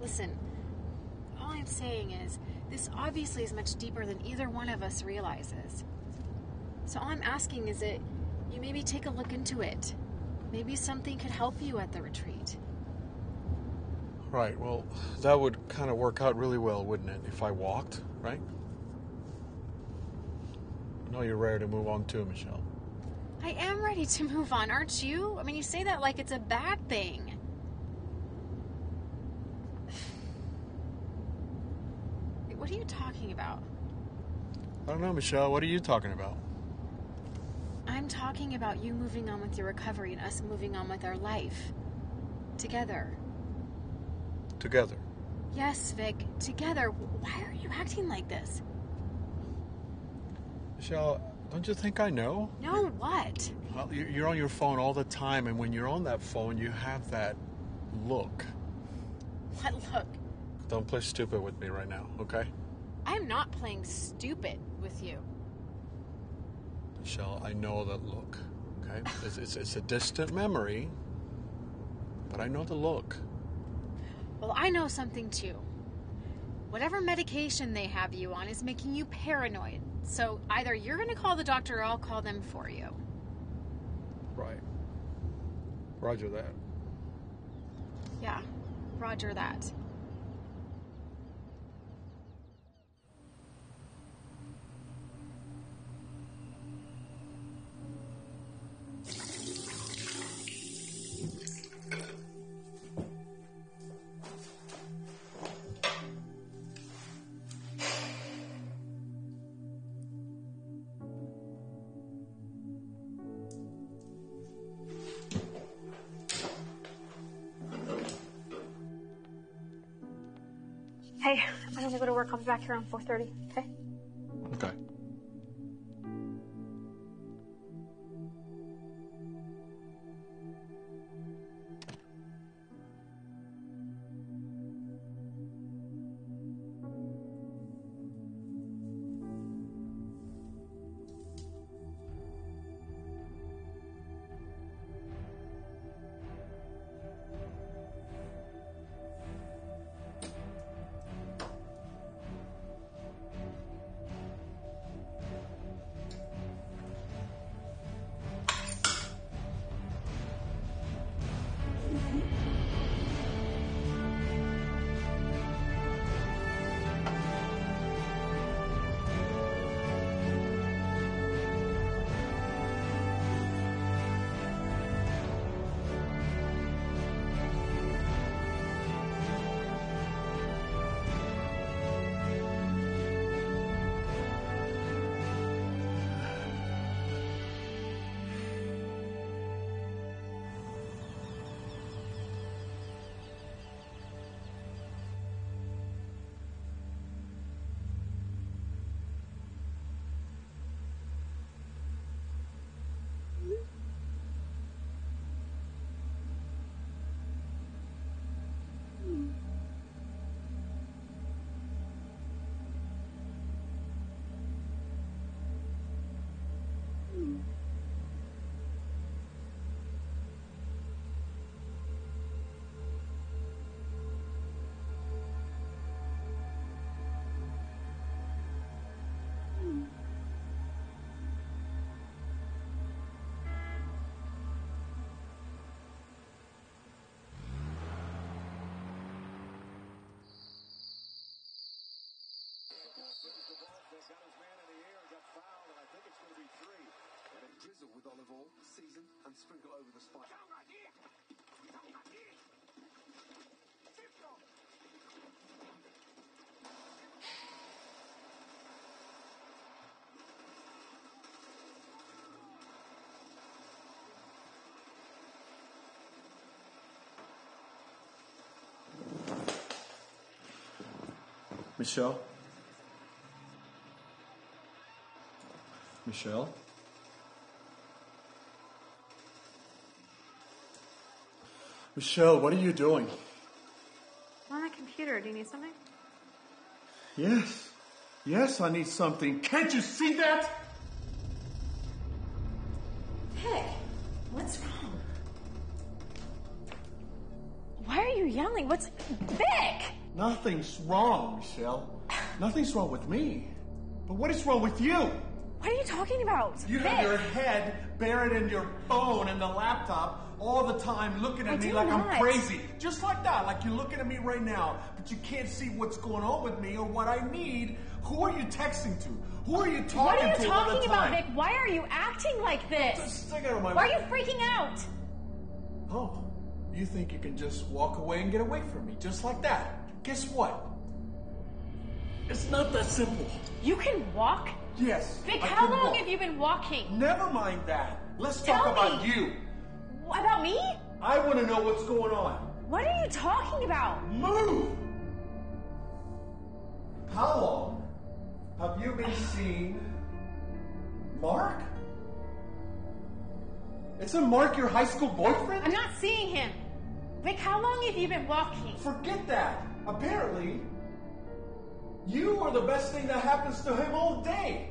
S8: Listen, all I'm saying is, this obviously is much deeper than either one of us realizes. So all I'm asking is that you maybe take a look into it. Maybe something could help you at the retreat.
S7: Right, well, that would kind of work out really well, wouldn't it, if I walked, right? I know you're ready to move on too, Michelle.
S8: I am ready to move on, aren't you? I mean, you say that like it's a bad thing. What are you talking about?
S7: I don't know, Michelle. What are you talking about?
S8: I'm talking about you moving on with your recovery and us moving on with our life. Together.
S7: Together?
S8: Yes, Vic. Together. Why are you acting like this?
S7: Michelle, don't you think I know?
S8: Know what?
S7: Well, you're on your phone all the time, and when you're on that phone, you have that look.
S8: What look?
S7: Don't play stupid with me right now, okay?
S8: I'm not playing stupid with you.
S7: Michelle, I know that look, okay? It's a distant memory, but I know the look.
S8: Well, I know something too. Whatever medication they have you on is making you paranoid. So either you're going to call the doctor or I'll call them for you.
S7: Right. Roger that.
S8: Yeah, roger that.
S12: Hey, I'm gonna go to work. I'll be back here around 4:30, okay?
S7: Okay.
S14: Drizzle with olive oil, season, and sprinkle over the spice.
S7: Michelle? Michelle? Michelle, what are you doing?
S12: I'm on the computer. Do you need something?
S7: Yes. Yes, I need something. Can't you see that?
S19: Hey, what's wrong?
S8: Why are you yelling? What's... Vic!
S7: Nothing's wrong, Michelle. Nothing's wrong with me. But what is wrong with you?
S20: What are you talking about?
S7: You have your head buried in your phone and the laptop all the time looking at me like I'm crazy. Just like that, like you're looking at me right now, but you can't see what's going on with me or what I need. Who are you texting to? Who are you talking to all the time?
S20: What are you talking about, Vic? Why are you acting like this?
S7: Just stick out of my
S20: Why are you freaking out?
S7: Oh, you think you can just walk away and get away from me, just like that? Guess what? It's not that simple.
S20: You can walk?
S7: Yes.
S20: Vic, how long have you been walking?
S7: Never mind that. Let's
S20: Tell
S7: talk about
S20: me.
S7: you.
S20: About me?
S7: I want to know what's going on.
S20: What are you talking about?
S7: Move! How long have you been seeing Mark? Isn't Mark your high school boyfriend?
S20: I'm not seeing him. Vic, how long have you been walking?
S7: Forget that. Apparently, you are the best thing that happens to him all day.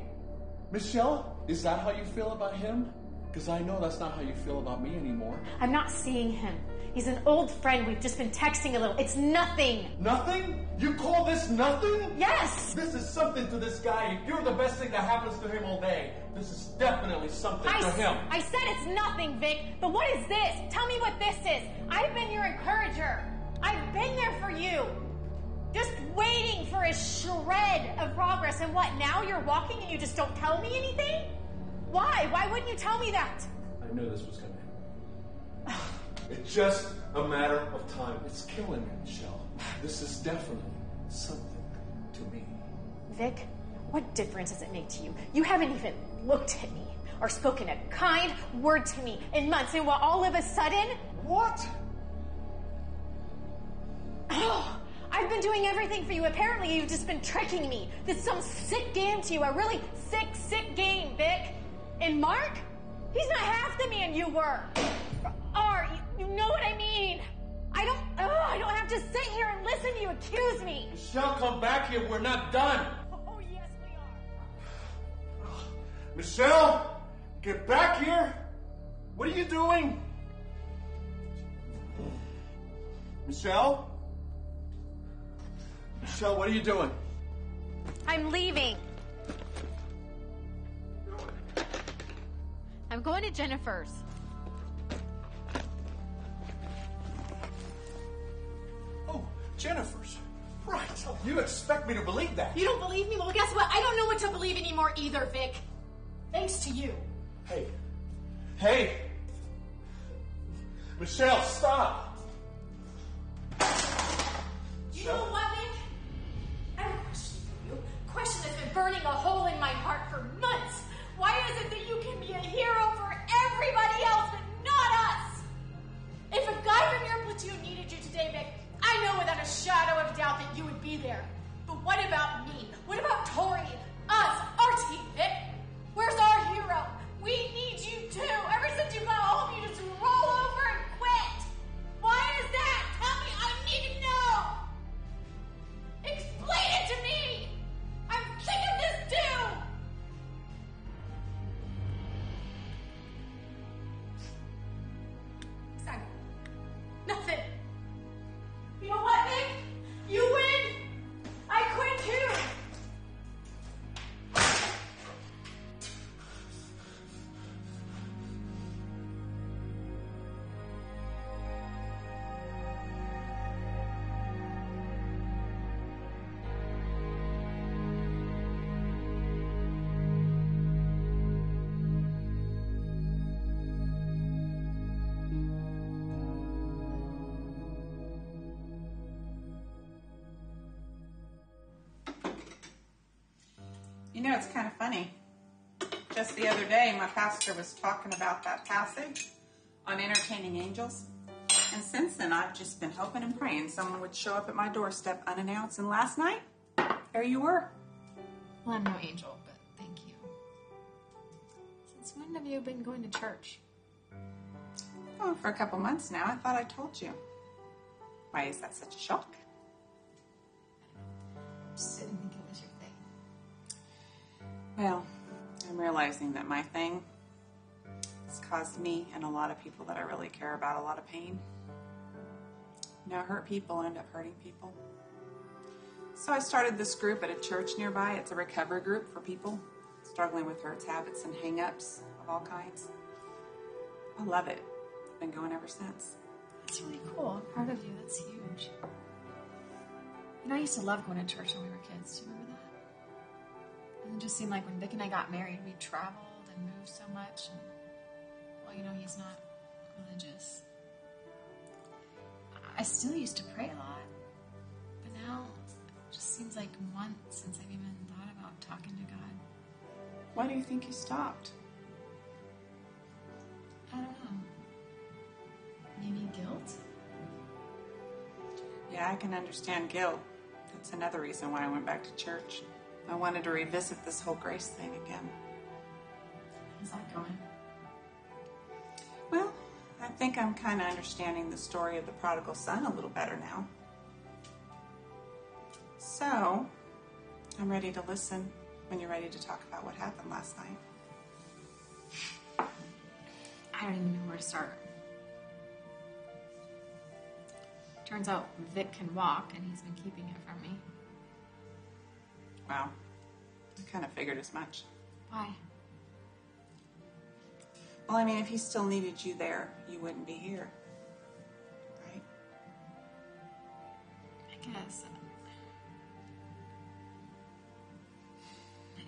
S7: Michelle, is that how you feel about him? Because I know that's not how you feel about me anymore.
S20: I'm not seeing him. He's an old friend. We've just been texting a little. It's nothing.
S7: Nothing? You call this nothing?
S20: Yes!
S7: This is something to this guy. If you're the best thing that happens to him all day, this is definitely something to him.
S20: I said it's nothing, Vic. But what is this? Tell me what this is. I've been your encourager. I've been there for you. Just waiting for a shred of progress. And what, now you're walking and you just don't tell me anything? Why? Why wouldn't you tell me that?
S7: I knew this was going to happen. It's just a matter of time. It's killing me, Michelle. This is definitely something to me.
S20: Vic, what difference does it make to you? You haven't even looked at me or spoken a kind word to me in months, and what, all of a sudden?
S7: What?
S20: Oh, I've been doing everything for you. Apparently, you've just been tricking me. This is some sick game to you. A really sick game, Vic. And Mark? He's not half the man you were. Or, you know what I mean. I don't have to sit here and listen to you accuse me.
S7: Michelle, come back here. We're not done.
S20: Oh, yes, we are.
S7: Michelle, get back here. What are you doing? Michelle? Michelle, what are you doing?
S20: I'm leaving. I'm going to Jennifer's.
S7: Oh, Jennifer's. Right. You expect me to believe that?
S20: You don't believe me? Well, guess what? I don't know what to believe anymore either, Vic. Thanks to you.
S7: Hey. Michelle, stop.
S20: You know what, Vic? I have a question for you. A question that's been burning a hole in my heart for months. Why is it that you can be a hero for everybody else, but not us? If a guy from your platoon needed you today, Vic, I know without a shadow of doubt that you would be there. But what about me? What about Tori? Us, our team, Vic? Where's our hero? We need you too. Ever since you got home, you just roll over and quit. Why is that? Tell me. I need to know. Explain it to me. I'm sick of this too. Nothing. You know what, Nick? You win. I quit too.
S21: You know, it's kind of funny. Just the other day, my pastor was talking about that passage on entertaining angels. And since then, I've just been hoping and praying someone would show up at my doorstep unannounced. And last night, there you were.
S8: Well, I'm no angel, but thank you. Since when have you been going to church?
S21: Oh, for a couple months now. I thought I told you. Why is that such a shock?
S8: I just didn't think it was your thing.
S21: Well, I'm realizing that my thing has caused me and a lot of people that I really care about a lot of pain. You know, hurt people end up hurting people. So I started this group at a church nearby. It's a recovery group for people struggling with hurts, habits, and hang-ups of all kinds. I love it. I've been going ever since.
S8: That's really cool. I'm proud of you. That's huge. You know, I used to love going to church when we were kids. Do you remember that? And it just seemed like when Vic and I got married, we traveled and moved so much. And, well, you know, he's not religious. I still used to pray a lot. But now, it just seems like months since I've even thought about talking to God.
S21: Why do you think you stopped?
S8: I don't know. Maybe guilt?
S21: Yeah, I can understand guilt. That's another reason why I went back to church. I wanted to revisit this whole grace thing again.
S8: How's that going?
S21: Well, I think I'm kind of understanding the story of the prodigal son a little better now. So, I'm ready to listen when you're ready to talk about what happened last night.
S8: I don't even know where to start. Turns out Vic can walk, and he's been keeping it from me.
S21: Wow. I kind of figured as much.
S8: Why?
S21: Well, I mean, if he still needed you there, you wouldn't be here. Right?
S8: I guess.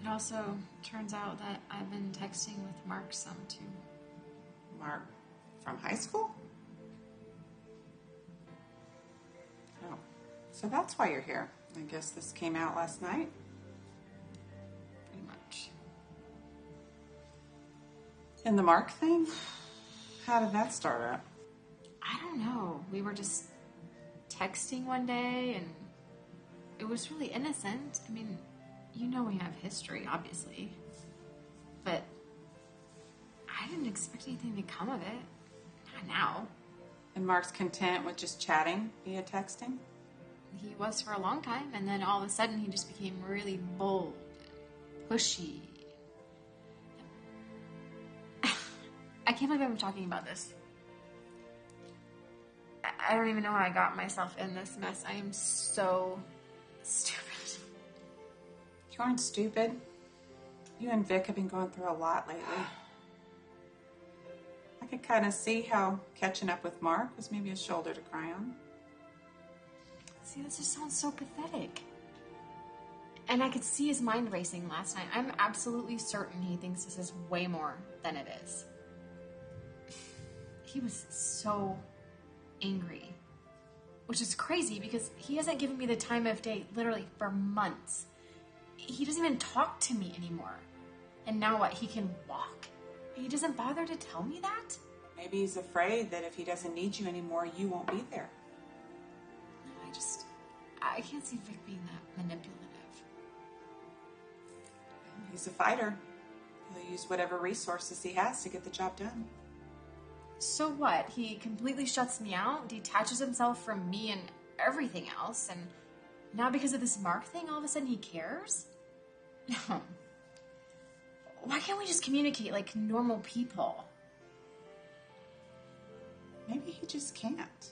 S8: It also turns out that I've been texting with Mark some, too.
S21: Mark from high school? Oh, so that's why you're here. I guess this came out last night.
S8: Pretty much.
S21: And the Mark thing? How did that start up?
S8: I don't know. We were just texting one day, and it was really innocent. I mean, you know we have history, obviously. But I didn't expect anything to come of it. Not now.
S21: And Mark's content with just chatting via texting?
S8: He was for a long time, and then all of a sudden he just became really bold and pushy. I can't believe I'm talking about this. I don't even know how I got myself in this mess. I am so stupid.
S21: You aren't stupid. You and Vic have been going through a lot lately. I could kind of see how catching up with Mark was maybe a shoulder to cry on.
S8: See, this just sounds so pathetic. And I could see his mind racing last night. I'm absolutely certain he thinks this is way more than it is. He was so angry. Which is crazy because he hasn't given me the time of day literally for months. He doesn't even talk to me anymore. And now what? He can walk? He doesn't bother to tell me that?
S21: Maybe he's afraid that if he doesn't need you anymore, you won't be there.
S8: No, I can't see Vic being that manipulative.
S21: He's a fighter. He'll use whatever resources he has to get the job done.
S8: So what? He completely shuts me out, detaches himself from me and everything else, and now because of this Mark thing, all of a sudden he cares? No. Why can't we just communicate like normal people?
S21: Maybe he just can't.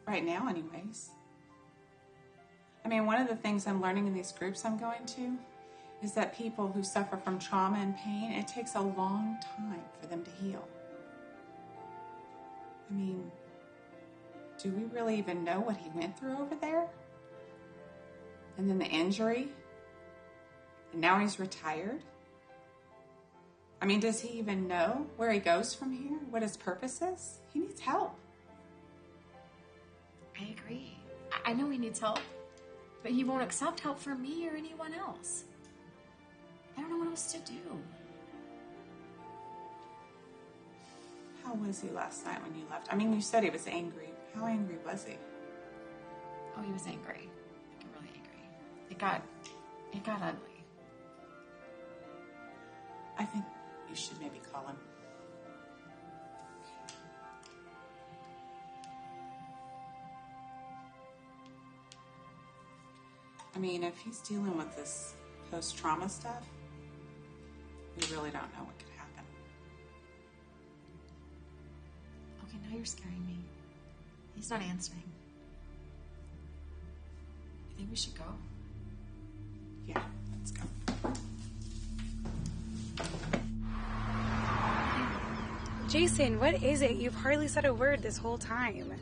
S21: Right now, anyways. I mean, one of the things I'm learning in these groups I'm going to is that people who suffer from trauma and pain, it takes a long time for them to heal. I mean, do we really even know what he went through over there? And then the injury? And now he's retired? I mean, does he even know where he goes from here? What his purpose is? He needs help.
S8: I agree. I know he needs help, but he won't accept help from me or anyone else. I don't know what else to do.
S21: How was he last night when you left? I mean, you said he was angry. How angry was he?
S8: Oh, he was angry. Like, really angry. It got ugly.
S21: I think you should maybe call him. I mean, if he's dealing with this post-trauma stuff, we really don't know what could happen.
S8: Okay, now you're scaring me. He's not answering. You think we should go?
S21: Yeah, let's go.
S1: Jason, what is it? You've hardly said a word this whole time.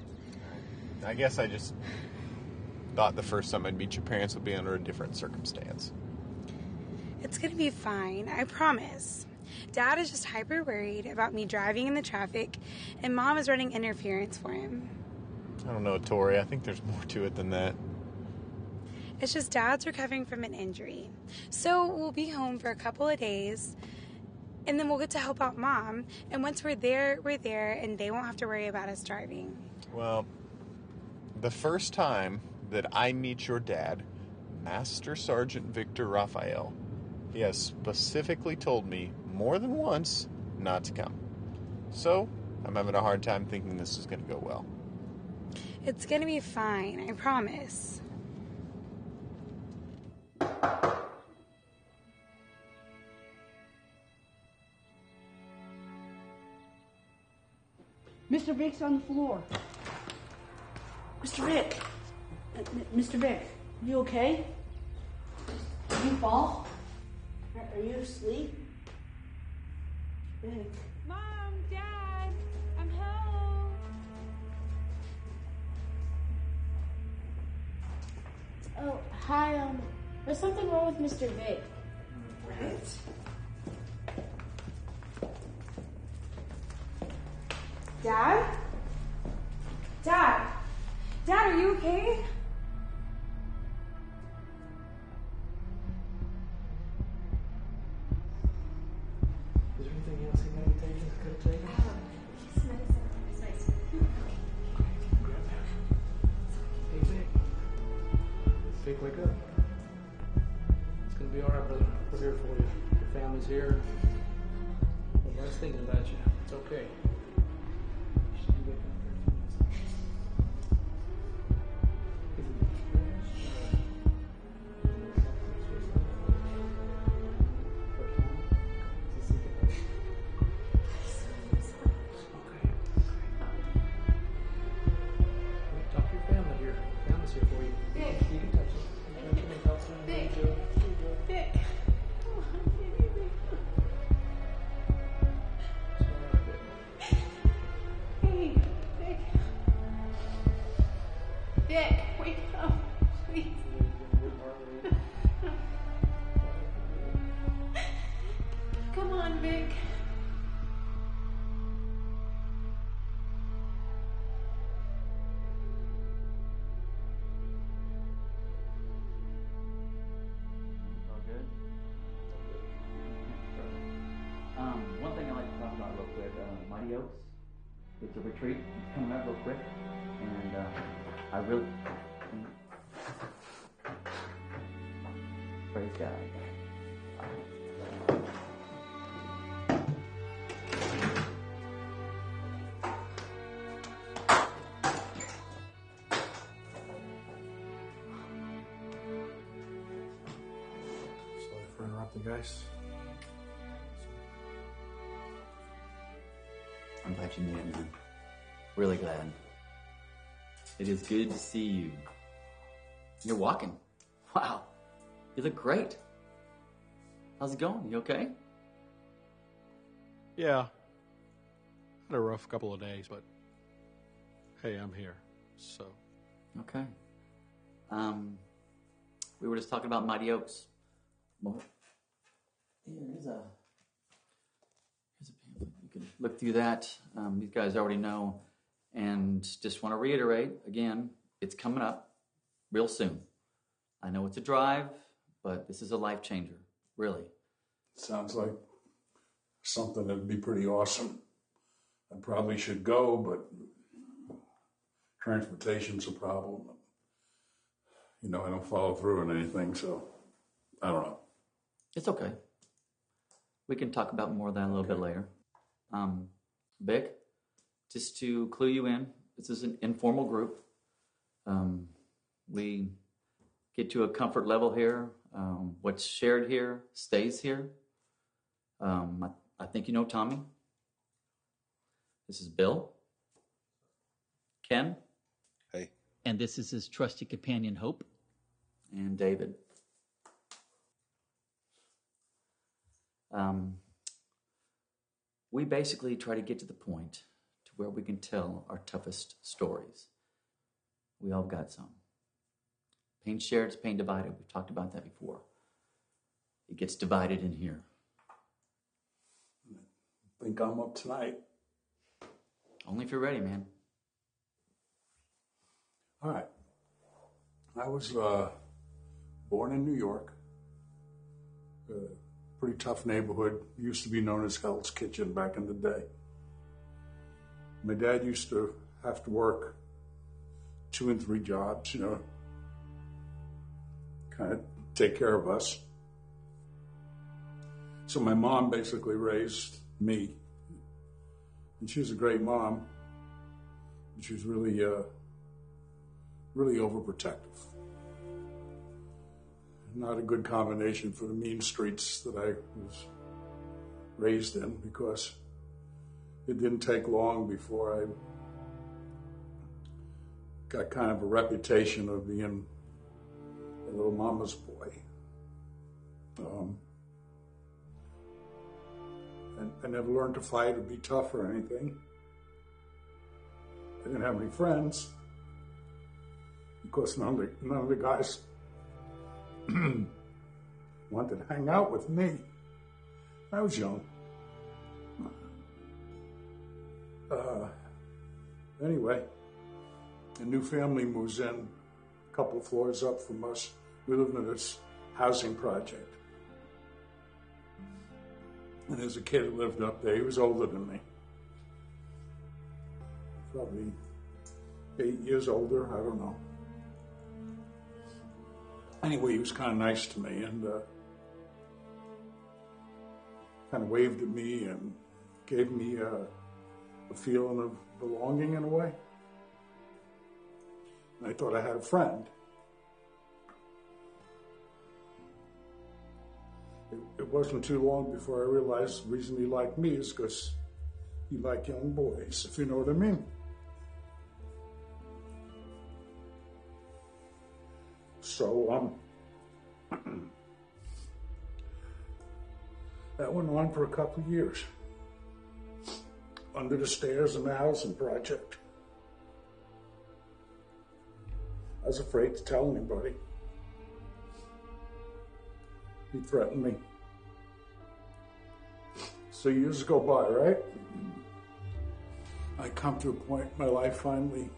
S22: I guess I just thought the first time I'd meet your parents would be under a different circumstance.
S1: It's gonna be fine, I promise. Dad is just hyper worried about me driving in the traffic, and Mom is running interference for him.
S22: I don't know, Tori. I think there's more to it than that.
S1: It's just Dad's recovering from an injury. So we'll be home for a couple of days, and then we'll get to help out Mom. And once we're there, and they won't have to worry about us driving.
S22: Well, the first time that I meet your dad, Master Sergeant Victor Raphael, he has specifically told me more than once not to come. So I'm having a hard time thinking this is going to go well.
S1: It's going to be fine, I promise.
S16: Mr. Vick's on the floor. Mr. Vick. Mr. Vick, you okay? Did you fall? Are you asleep? Vick.
S1: Mom, Dad, I'm home.
S6: Oh, hi, there's something wrong with Mr. Vick.
S16: Right?
S1: Dad? Dad? Dad, are you okay?
S11: Is there anything else he maybe taken? Could have taken?
S1: Just medicine. It's nice.
S11: Hey, Vic. Vic, wake up. It's gonna be alright, brother. We're here for you. Your family's here. Everybody's thinking about you. It's okay.
S9: One thing I like to talk about real quick, Mighty Oaks. It's a retreat. It's coming up real quick, and I really praise God.
S7: Sorry for interrupting, guys.
S9: I'm glad you made it, man. Really glad. It is good to see you. You're walking. Wow. You look great. How's it going? You okay?
S7: Yeah. Had a rough couple of days, but hey, I'm here. So.
S9: Okay. We were just talking about Mighty Oaks. Well, here's a pamphlet. You can look through that. These guys already know. And just want to reiterate, again, it's coming up real soon. I know it's a drive, but this is a life changer, really.
S18: Sounds like something that'd be pretty awesome. I probably should go, but transportation's a problem. You know, I don't follow through on anything, so I don't know.
S9: It's okay. We can talk about more of that a little bit later. Vic, just to clue you in, this is an informal group. We get to a comfort level here. What's shared here stays here. I think you know Tommy. This is Bill. Ken.
S22: Hey.
S11: And this is his trusty companion, Hope.
S9: And David. We basically try to get to the point to where we can tell our toughest stories. We all got some. Pain shared is pain divided. We've talked about that before. It gets divided in here.
S18: I think I'm up tonight.
S9: Only if you're ready, man.
S18: All right. I was born in New York. A pretty tough neighborhood. Used to be known as Hell's Kitchen back in the day. My dad used to have to work 2 and 3 jobs, kind of take care of us. So my mom basically raised me. And she was a great mom. She was really, really overprotective. Not a good combination for the mean streets that I was raised in, because it didn't take long before I got kind of a reputation of being a little mama's boy. And I never learned to fight or be tough or anything. I didn't have any friends. Of course, none of the guys wanted to hang out with me. I was young. Anyway, a new family moves in a couple of floors up from us. We live in this housing project. And there's a kid who lived up there. He was older than me. Probably 8 years older, I don't know. Anyway, he was kind of nice to me and kind of waved at me and gave me a feeling of belonging in a way. And I thought I had a friend. It wasn't too long before I realized the reason he liked me is because he liked young boys, if you know what I mean. So, that went on for a couple of years. Under the stairs in the housing project. I was afraid to tell anybody. He threatened me. So years go by, right? I come to a point in my life finally,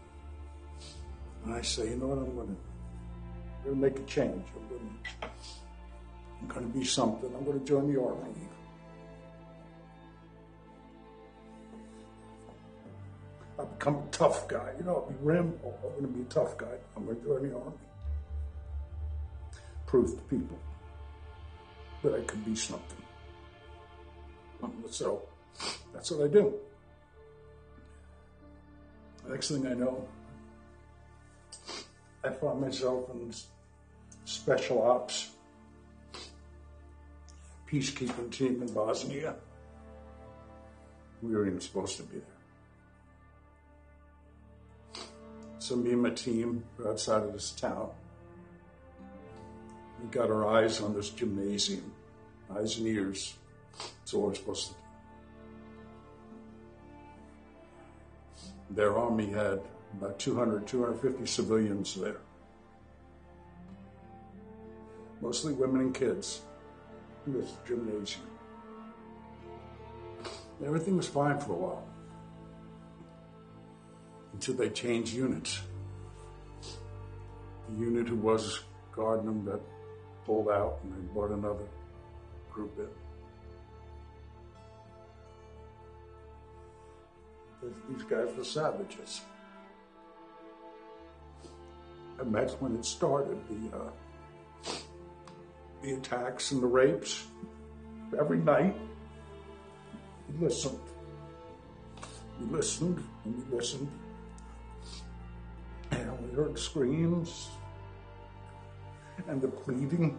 S18: and I say, you know what, I'm going to make a change. I'm going to be something. I'm going to join the Army. I'll become a tough guy. I'll be Rambo. I'm going to be a tough guy. I'm going to join the Army. Prove to people that I could be something. So that's what I do. The next thing I know, I found myself in special ops, peacekeeping team in Bosnia. We weren't even supposed to be there. So me and my team were outside of this town. We got our eyes on this gymnasium, eyes and ears. That's all we're supposed to do. Their army had about 250 civilians there. Mostly women and kids in this gymnasium. Everything was fine for a while. Until they changed units. The unit who was guarding them got pulled out and they brought another group in. These guys were savages. And that's when it started, the attacks and the rapes. Every night, we listened. We listened and we listened. And we heard screams and the pleading.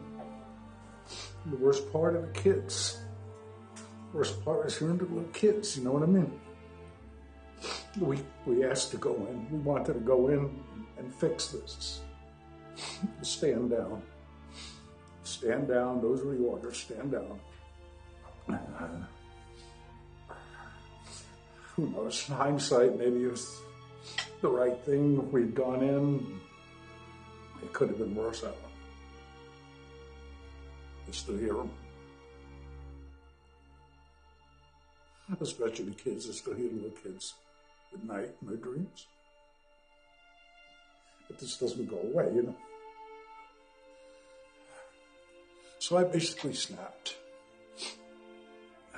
S18: The worst part of the kids. The worst part is hearing the little kids, you know what I mean? We asked to go in. We wanted to go in and fix this. Stand down. Stand down. Those were the orders. Stand down. Who knows? In hindsight, maybe it was the right thing if we'd gone in. It could have been worse, I don't know. I still hear them. Especially the kids. I still hear little kids at night in my dreams. But this doesn't go away, you know. So I basically snapped.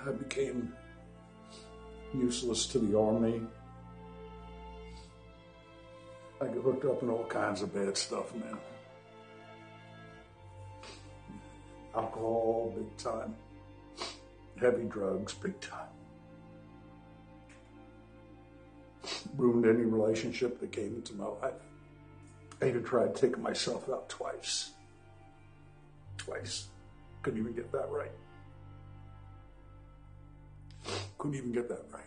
S18: I became useless to the army. I got hooked up in all kinds of bad stuff, man. Alcohol, big time. Heavy drugs, big time. Ruined any relationship that came into my life. I even tried taking myself out twice. Twice. Couldn't even get that right. Couldn't even get that right.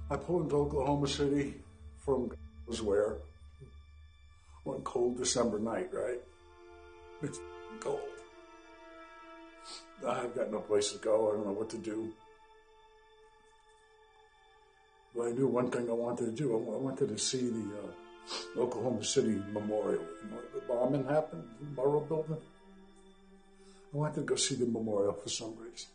S18: I pulled into Oklahoma City from where? One cold December night, right? It's cold. I've got no place to go. I don't know what to do. But I knew one thing I wanted to do. I wanted to see the Oklahoma City Memorial. You know, the bombing happened in the Murrow building. I wanted to go see the memorial for some reason.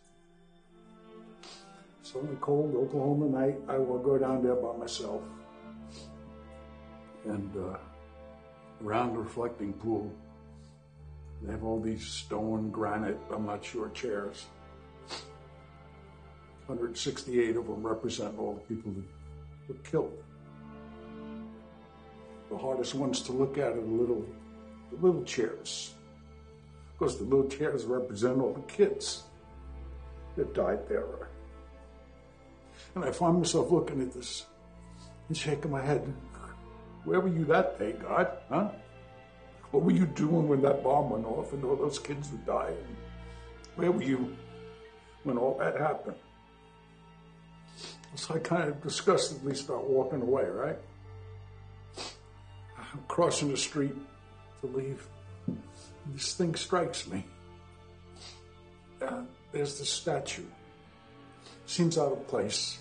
S18: So on a cold Oklahoma night, I will go down there by myself. And around the reflecting pool, they have all these stone, granite, I'm not sure, chairs. 168 of them represent all the people that were killed. The hardest ones to look at are the little chairs. Because the little chairs represent all the kids that died there. And I find myself looking at this and shaking my head. Where were you that day, God? Huh? What were you doing when that bomb went off and all those kids were dying? Where were you when all that happened? So I kind of disgustedly start walking away, right? I'm crossing the street to leave. This thing strikes me. There's this statue. Seems out of place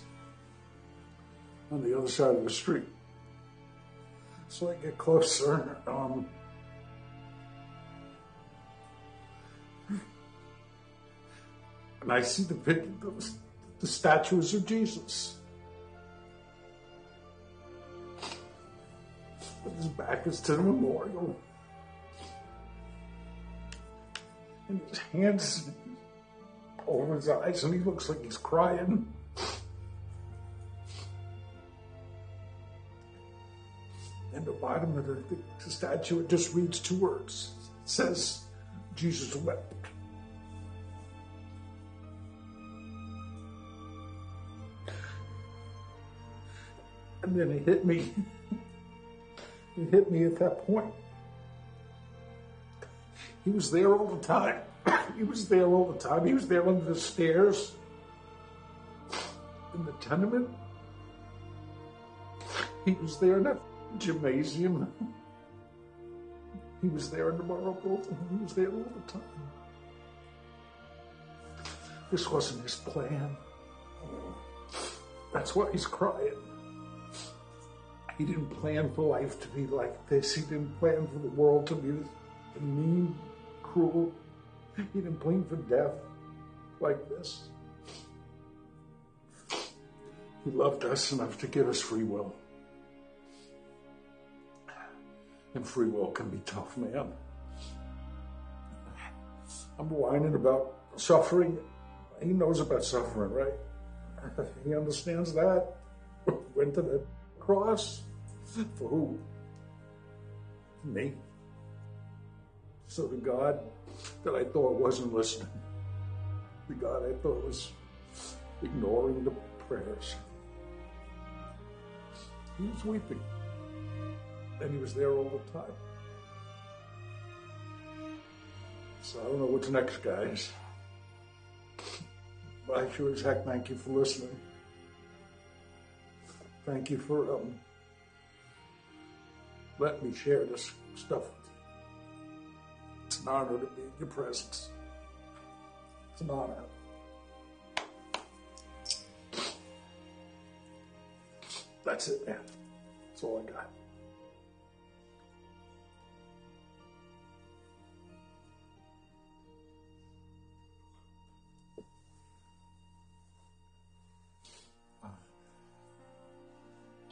S18: on the other side of the street. So I get closer. And I see the statues of Jesus. But his back is to the memorial. And his hands over his eyes, and he looks like he's crying. And the bottom of the statue, it just reads two words. It says, Jesus wept. And then it hit me. It hit me at that point. He was there all the time. He was there all the time. He was there under the stairs in the tenement. He was there in that gymnasium. He was there in the Murrow building. He was there all the time. This wasn't his plan. That's why he's crying. He didn't plan for life to be like this. He didn't plan for the world to be mean, cruel. He didn't plan for death like this. He loved us enough to give us free will. And free will can be tough, man. I'm whining about suffering. He knows about suffering, right? He understands that. Went to the cross. For who? For me. So the God that I thought wasn't listening, the God I thought was ignoring the prayers, he was weeping. And he was there all the time. So I don't know what's next, guys. But I sure as heck thank you for listening. Thank you for letting me share this stuff with you. It's an honor to be in your presence. It's an honor. That's it, man. That's all I got.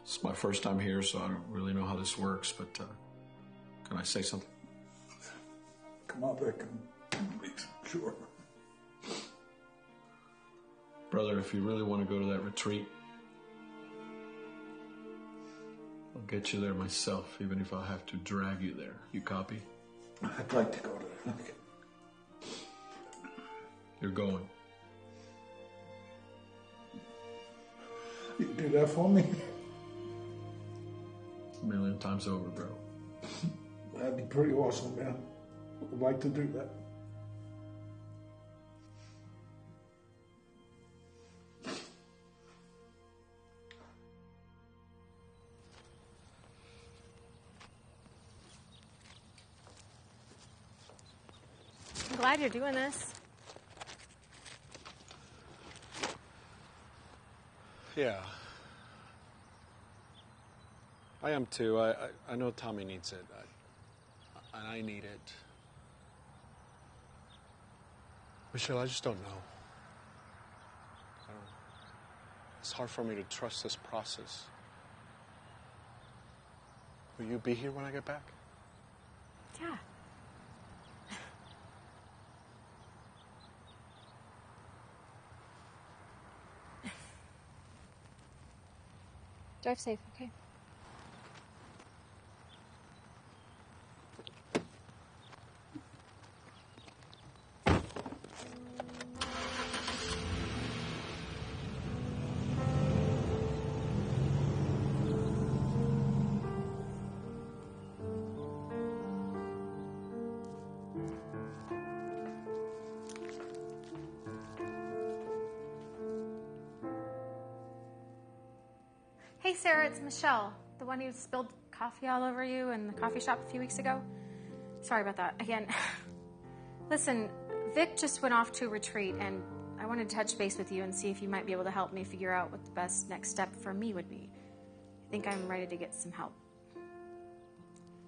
S4: It's my first time here, so I don't really know how this works, but can I say something?
S18: Come on, Vic. Sure.
S4: Brother, if you really want to go to that retreat, I'll get you there myself, even if I have to drag you there. You copy?
S18: I'd like to go to that.
S4: You're going.
S18: You do that for me?
S4: 1,000,000 times over, bro.
S18: That'd be pretty awesome, man. I'd like to do that.
S10: I'm glad you're doing this.
S7: Yeah. I am too. I know Tommy needs it. And I need it. Michelle, I just don't know. It's hard for me to trust this process. Will you be here when I get back?
S10: Yeah. Drive safe, okay? Hey, Sarah, it's Michelle, the one who spilled coffee all over you in the coffee shop a few weeks ago. Sorry about that. Again, listen, Vic just went off to a retreat, and I wanted to touch base with you and see if you might be able to help me figure out what the best next step for me would be. I think I'm ready to get some help.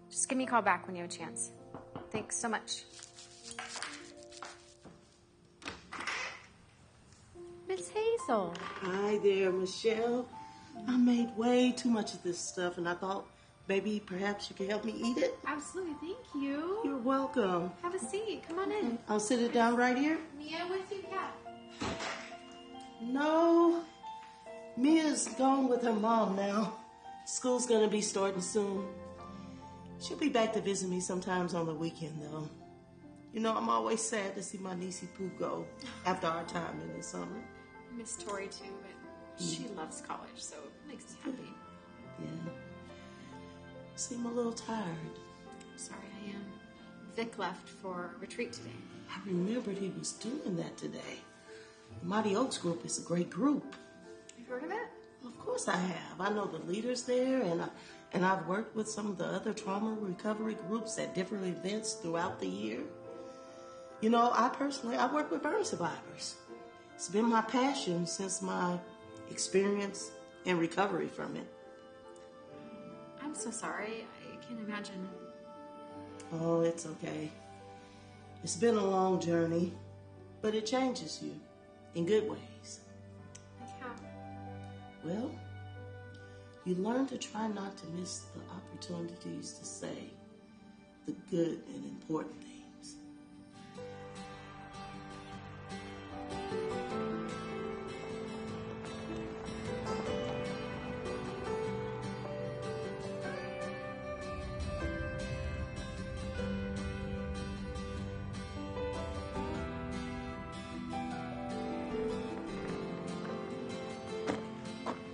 S10: Just give me a call back when you have a chance. Thanks so much. Miss Hazel.
S5: Hi there, Michelle. I made way too much of this stuff, and I thought maybe perhaps you could help me eat it.
S3: Absolutely, thank you.
S5: You're welcome.
S3: Have a seat. Come on in.
S5: I'll sit it down right here.
S3: Mia with you? Yeah.
S5: No, Mia's gone with her mom now. School's gonna be starting soon. She'll be back to visit me sometimes on the weekend, though. You know, I'm always sad to see my niecey Pooh go after our time in the summer.
S8: I miss Tori too, but she loves college, so it makes me happy.
S5: Yeah. Seem a little tired.
S8: Sorry, I am. Vic left for a retreat today.
S5: I remembered he was doing that today. The Mighty Oaks group is a great group.
S8: You heard of it?
S5: Of course I have. I know the leaders there, and I've worked with some of the other trauma recovery groups at different events throughout the year. You know, I work with burn survivors. It's been my passion since my experience and recovery from it.
S8: I'm so sorry. I can't imagine.
S5: Oh, it's okay. It's been a long journey, but it changes you in good ways.
S8: Like how?
S5: Well, you learn to try not to miss the opportunities to say the good and important things.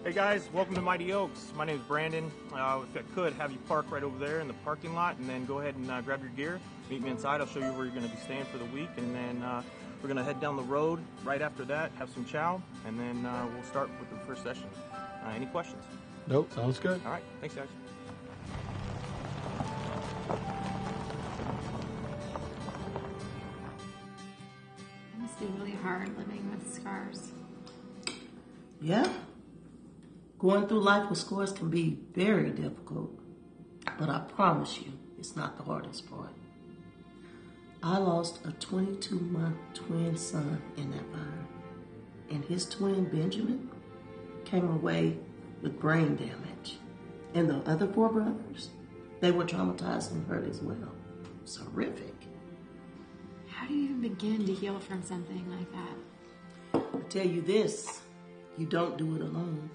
S13: Hey guys, welcome to Mighty Oaks. My name is Brandon. If I could, have you park right over there in the parking lot and then go ahead and grab your gear. Meet me inside. I'll show you where you're going to be staying for the week, and then we're going to head down the road right after that, have some chow, and then we'll start with the first session. Any questions?
S7: Nope, sounds good.
S13: All right, thanks guys.
S8: It must be really
S10: scars.
S5: Yeah. Going through life with scars can be very difficult, but I promise you, it's not the hardest part. I lost a 22-month twin son in that fire, and his twin Benjamin came away with brain damage. And the other 4 brothers, they were traumatized and hurt as well. It's horrific.
S8: How do you even begin to heal from something like that?
S5: I tell you this, you don't do it alone.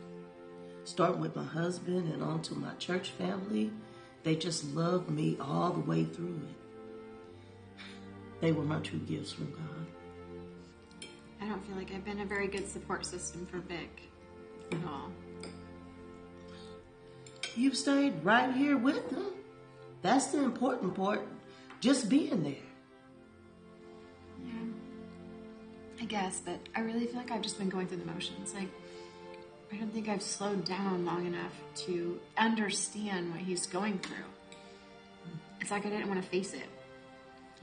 S5: Starting with my husband and on to my church family, they just loved me all the way through it. They were my true gifts from God.
S8: I don't feel like I've been a very good support system for Vic at all.
S5: You stayed right here with them. That's the important part. Just being there.
S8: Yeah, I guess, but I really feel like I've just been going through the motions. Like, I don't think I've slowed down long enough to understand what he's going through. It's like I didn't want to face it.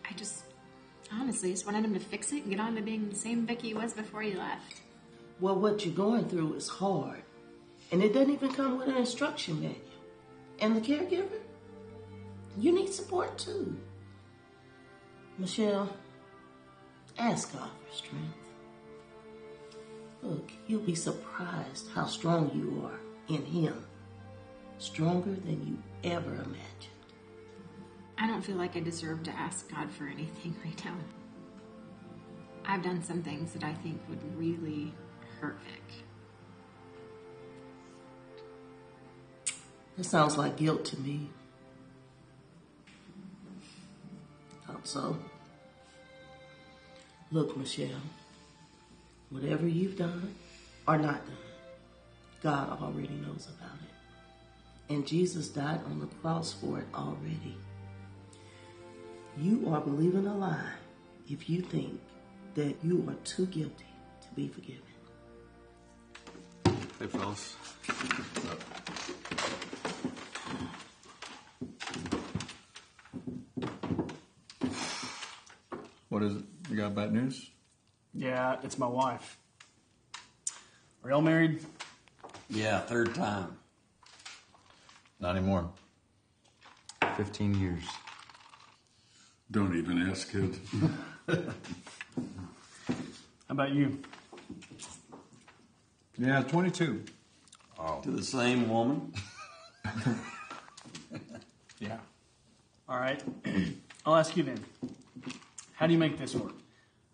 S8: I just, honestly, just wanted him to fix it and get on to being the same Vic he was before he left.
S5: Well, what you're going through is hard. And it doesn't even come with an instruction manual. And the caregiver, you need support too. Michelle, ask God for strength. Look, you'll be surprised how strong you are in Him. Stronger than you ever imagined.
S8: I don't feel like I deserve to ask God for anything right now. I've done some things that I think would really hurt Vic.
S5: That sounds like guilt to me. Thought so. Look, Michelle, whatever you've done or not done, God already knows about it. And Jesus died on the cross for it already. You are believing a lie if you think that you are too guilty to be forgiven.
S7: Hey, fellas. What is it? You got bad news?
S11: Yeah, it's my wife. Are y'all married?
S2: Yeah, 3rd time.
S17: Not anymore. 15 years.
S18: Don't even ask, kid.
S11: How about you?
S7: Yeah, 22.
S2: Oh. To the same woman?
S11: Yeah. All right. I'll ask you then. How do you make this work?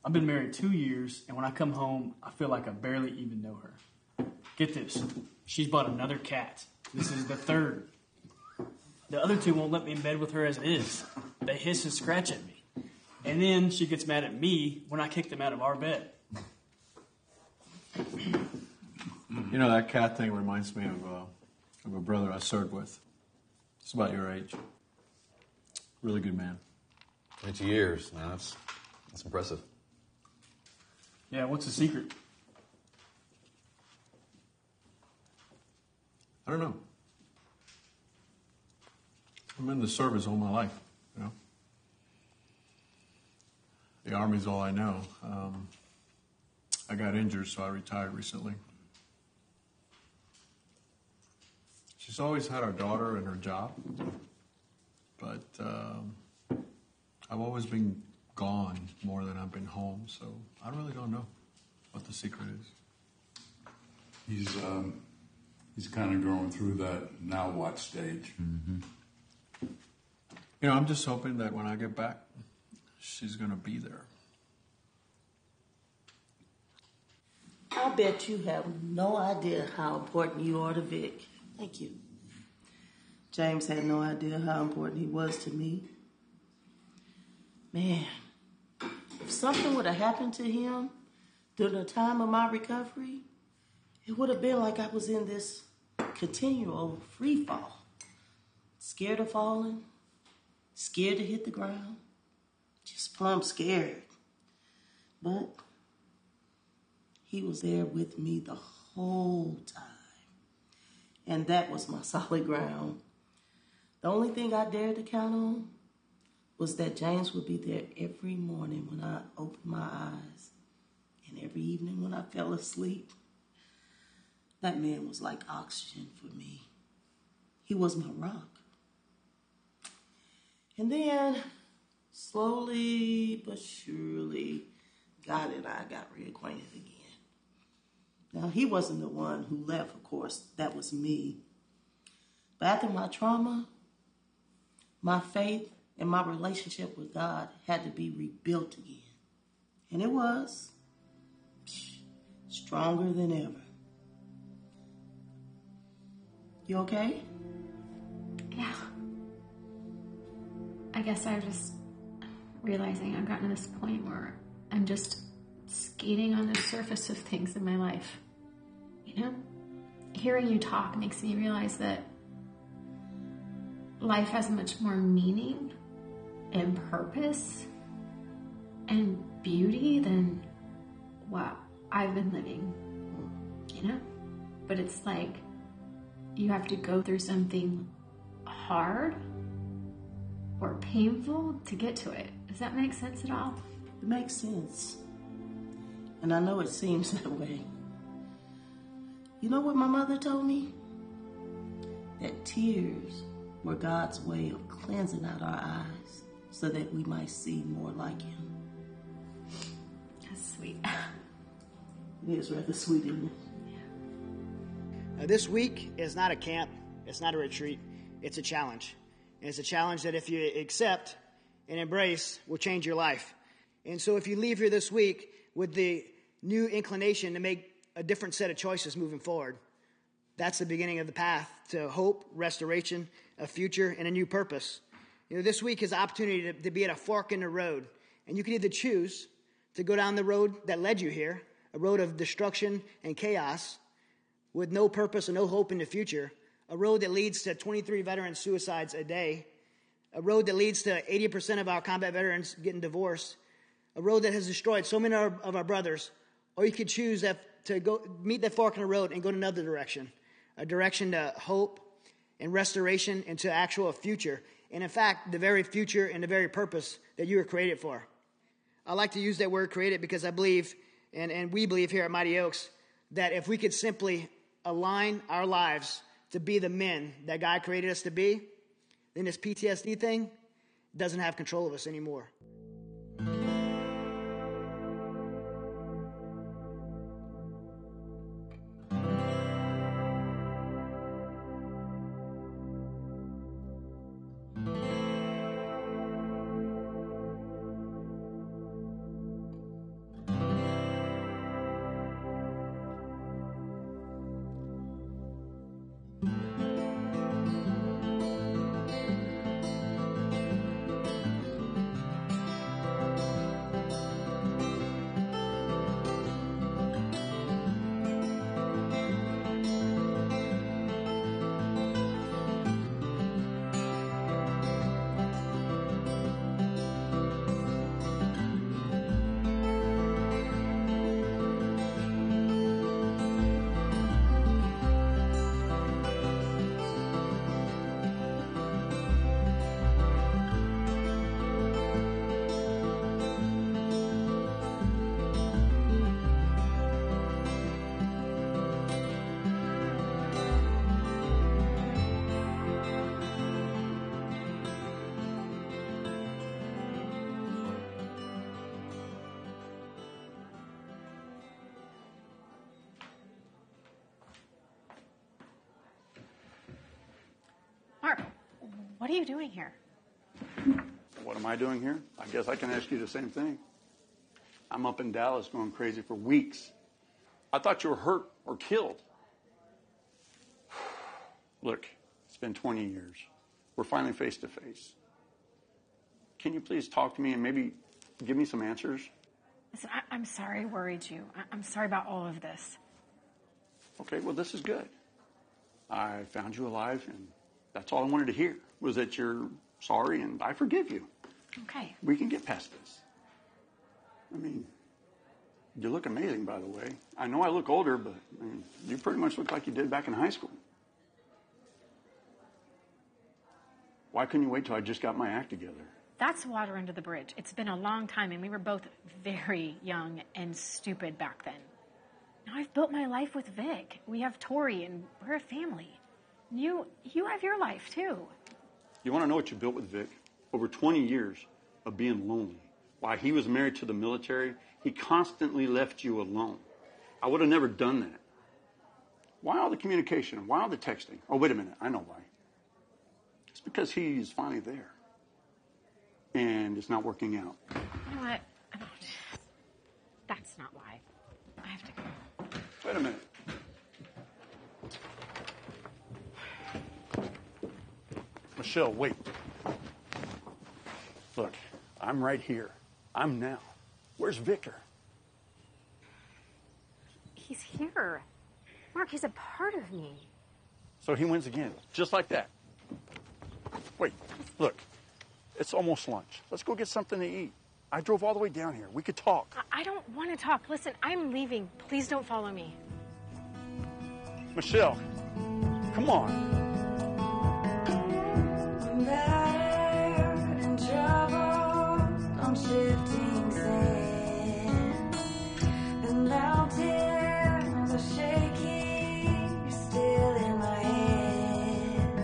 S11: I've been married 2 years, and when I come home, I feel like I barely even know her. Get this. She's bought another cat. This is the 3rd. The other 2 won't let me in bed with her as it is. They hiss and scratch at me. And then she gets mad at me when I kick them out of our bed.
S7: You know, that cat thing reminds me of a brother I served with. He's about your age. Really good man.
S17: 22 years. Now, that's impressive.
S11: Yeah, what's the secret?
S7: I don't know. I'm in the service all my life, you know. The Army's all I know. I got injured, so I retired recently. She's always had her daughter and her job, but I've always been gone more than I've been home, so I really don't know what the secret is.
S18: He's kind of going through that now what stage.
S17: Mm-hmm.
S7: You know, I'm just hoping that when I get back, she's going to be there.
S5: I bet you have no idea how important you are to Vic. Thank you. James had no idea how important he was to me. Man, if something would have happened to him during the time of my recovery, it would have been like I was in this continual free fall. Scared of falling, scared to hit the ground, just plumb scared. But he was there with me the whole time. And that was my solid ground. The only thing I dared to count on was that James would be there every morning when I opened my eyes And every evening when I fell asleep, that man was like oxygen for me. He was my rock. And then, slowly but surely, God and I got reacquainted again. Now, he wasn't the one who left, of course. That was me. But after my trauma, my faith and my relationship with God had to be rebuilt again. And it was stronger than ever. You okay?
S8: Yeah. I guess I'm just realizing I've gotten to this point where I'm just skating on the surface of things in my life. You know? Hearing you talk makes me realize that life has much more meaning and purpose and beauty than what I've been living. You know? But it's like you have to go through something hard or painful to get to it. Does that make sense at all?
S5: It makes sense. And I know it seems that way. You know what my mother told me? That tears were God's way of cleansing out our eyes so that we might see more like Him.
S8: That's sweet.
S5: It is rather sweet, isn't it?
S14: This week is not a camp. It's not a retreat. It's a challenge. And it's a challenge that if you accept and embrace will change your life. And so if you leave here this week with the new inclination to make a different set of choices moving forward, that's the beginning of the path to hope, restoration, a future, and a new purpose. You know, this week is an opportunity to be at a fork in the road. And you can either choose to go down the road that led you here, a road of destruction and chaos with no purpose and no hope in the future, a road that leads to 23 veteran suicides a day, a road that leads to 80% of our combat veterans getting divorced, a road that has destroyed so many of our brothers. Or you could choose to go meet that fork in the road and go in another direction, a direction to hope and restoration and to actual future. And in fact, the very future and the very purpose that you were created for. I like to use that word created because I believe, and we believe here at Mighty Oaks, that if we could simply align our lives to be the men that God created us to be, then this PTSD thing doesn't have control of us anymore.
S10: Mark, what are you doing here?
S18: What am I doing here? I guess I can ask you the same thing. I'm up in Dallas going crazy for weeks. I thought you were hurt or killed. Look, it's been 20 years. We're finally face to face. Can you please talk to me and maybe give me some answers?
S10: Listen, I'm sorry I worried you. I'm sorry about all of this.
S18: Okay, well, this is good. I found you alive, and that's all I wanted to hear, was that you're sorry and I forgive you.
S10: Okay.
S18: We can get past this. I mean, you look amazing, by the way. I know I look older, but I mean, you pretty much look like you did back in high school. Why couldn't you wait till I just got my act together?
S10: That's water under the bridge. It's been a long time, and we were both very young and stupid back then. Now I've built my life with Vic. We have Tori, and we're a family. You have your life, too.
S12: You want to know what you built with Vic? Over 20 years of being lonely. While he was married to the military, he constantly left you alone. I would have never done that. Why all the communication? Why all the texting? Oh, wait a minute. I know why. It's because he's finally there. And it's not working out.
S10: You know what? That's not why. I have to go.
S12: Wait a minute. Michelle, wait. Look, I'm right here. I'm now. Where's Victor?
S10: He's here. Mark, he's a part of me.
S12: So he wins again, just like that. Wait, look. It's almost lunch. Let's go get something to eat. I drove all the way down here. We could talk.
S10: I don't want to talk. Listen, I'm leaving. Please don't follow me.
S12: Michelle, come on.
S15: Battered and troubled on shifting sand. The mountains are shaking. You're still in my hand.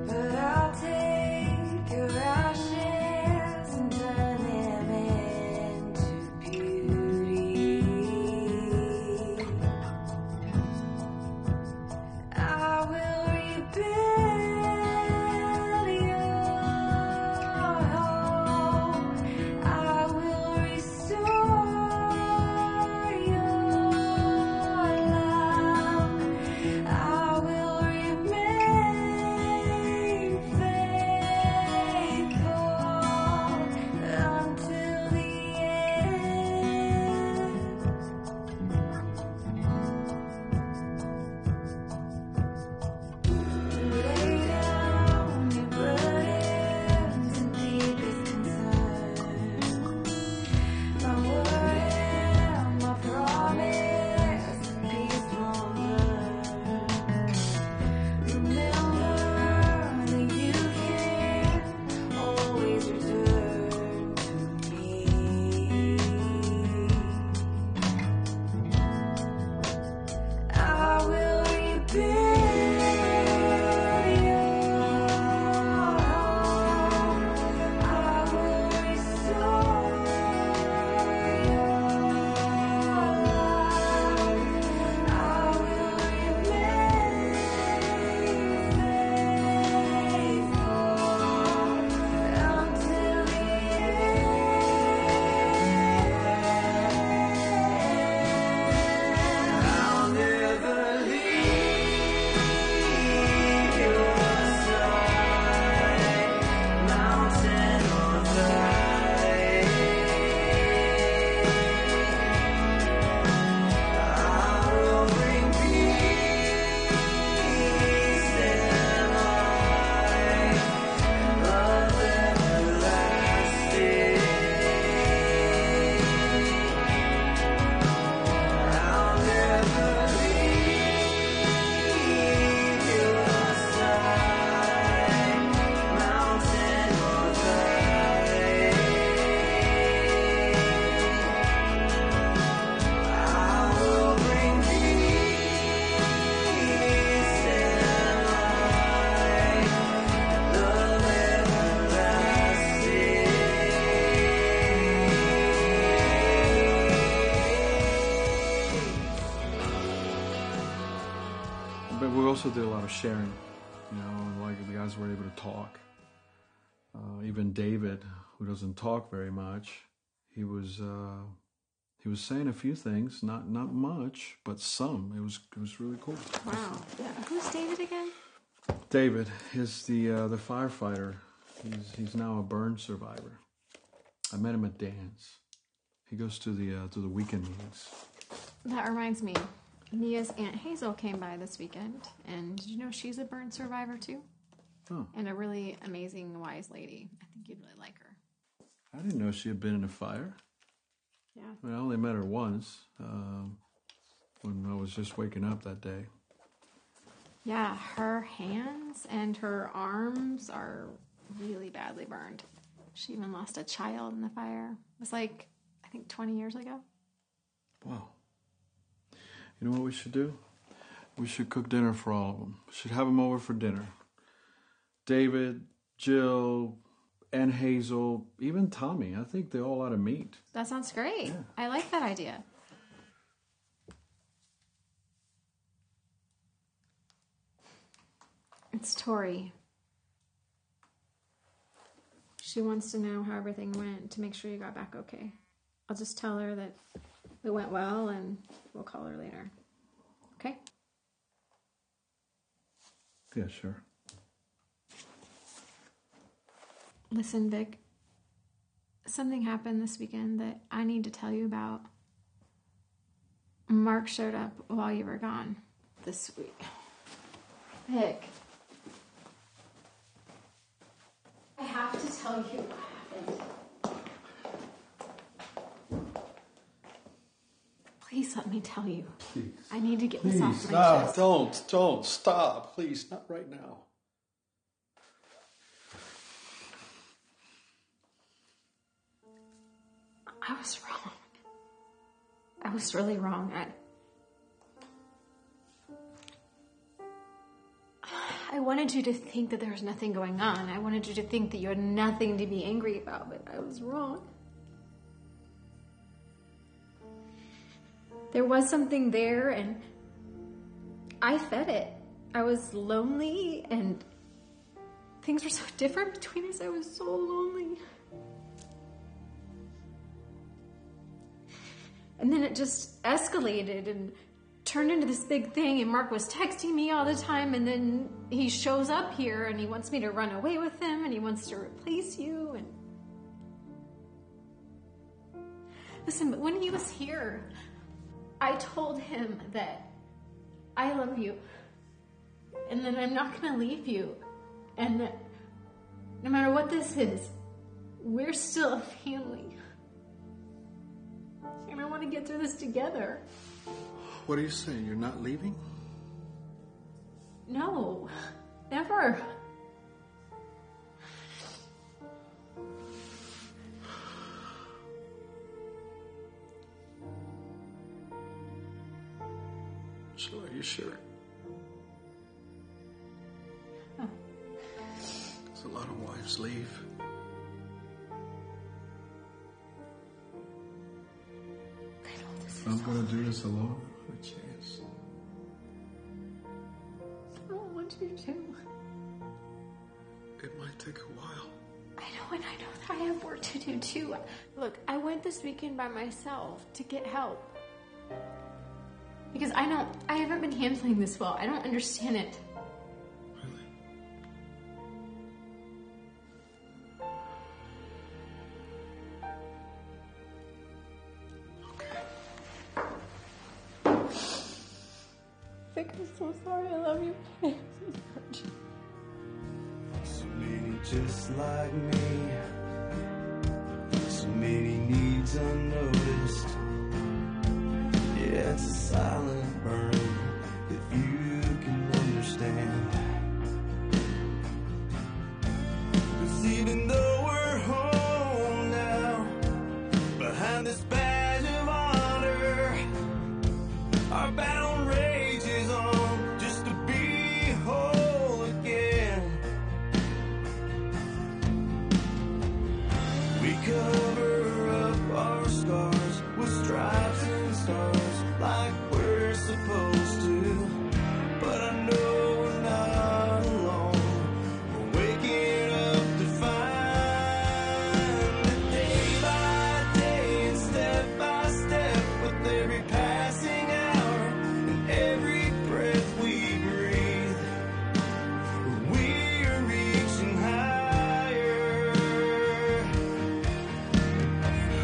S15: But I'll take your ashes and turn them into beauty. I will rebuild your home. I will restore your love. I will remain faithful until the end. Lay down your burdens and deepest concern. My word and my promise, peace won't burn. Remember that you can always return to me. I will rebuild your home. I will restore your love. I will remain faithful until the end. I'll never leave your side, mountain or valley. I will bring peace and light, love everlasting. I'll never leave your side, mountain or valley. I will bring peace and light, love everlasting.
S7: But we also did a lot of sharing, and like the guys were able to talk. Even David, who doesn't talk very much, he was saying a few things, not much, but some. It was really cool.
S8: Wow. Yeah. Who's David again?
S7: David is the firefighter. He's now a burn survivor. I met him at dance. He goes to the weekend meetings.
S8: That reminds me. Mia's Aunt Hazel came by this weekend, and did you know she's a burn survivor too?
S7: Oh.
S8: And a really amazing, wise lady. I think you'd really like her.
S7: I didn't know she had been in a fire.
S8: Yeah.
S7: I mean, I only met her once when I was just waking up that day.
S8: Yeah, her hands and her arms are really badly burned. She even lost a child in the fire. It was like, I think 20 years ago.
S7: Wow. You know what we should do? We should cook dinner for all of them. We should have them over for dinner. David, Jill, and Hazel, even Tommy. I think they all ought to meet.
S8: That sounds great. Yeah. I like that idea. It's Tori. She wants to know how everything went to make sure you got back okay. I'll just tell her that it went well and we'll call her later. Okay?
S7: Yeah, sure.
S8: Listen, Vic. Something happened this weekend that I need to tell you about. Mark showed up while you were gone this week. Vic. I have to tell you what happened. Please let me tell you.
S7: Please.
S8: I need to get
S7: Please,
S8: this off my
S7: no,
S8: chest.
S7: don't, stop. Please, not right now.
S8: I was wrong. I was really wrong. I wanted you to think that there was nothing going on. I wanted you to think that you had nothing to be angry about, but I was wrong. There was something there, and I fed it. I was lonely, and things were so different between us. I was so lonely. And then it just escalated and turned into this big thing, and Mark was texting me all the time, and then he shows up here and he wants me to run away with him and he wants to replace you. And listen, but when he was here, I told him that I love you and that I'm not going to leave you, and that no matter what this is, we're still a family. And I want to get through this together.
S7: What are you saying? You're not leaving?
S8: No, never.
S7: So are you sure?
S8: Oh.
S7: There's a lot of wives leave. I'm gonna do this alone for a chance.
S8: I don't want you to.
S7: It might take a while.
S8: I know, and I know that I have work to do too. Look, I went this weekend by myself to get help. Because I haven't been handling this well. I don't understand it. Vic, I'm so sorry. I love you.
S15: So many just like me, so many needs unnoticed. Yeah, it's a silent burn that you can understand. 'Cause even though we're home now, behind this badge of honor, our battle rages on just to be whole again. We cover up our scars with stripes and stars like we're supposed to, but I know we're not alone. We're waking up to find that day by day and step by step, with every passing hour and every breath we breathe, we're reaching higher.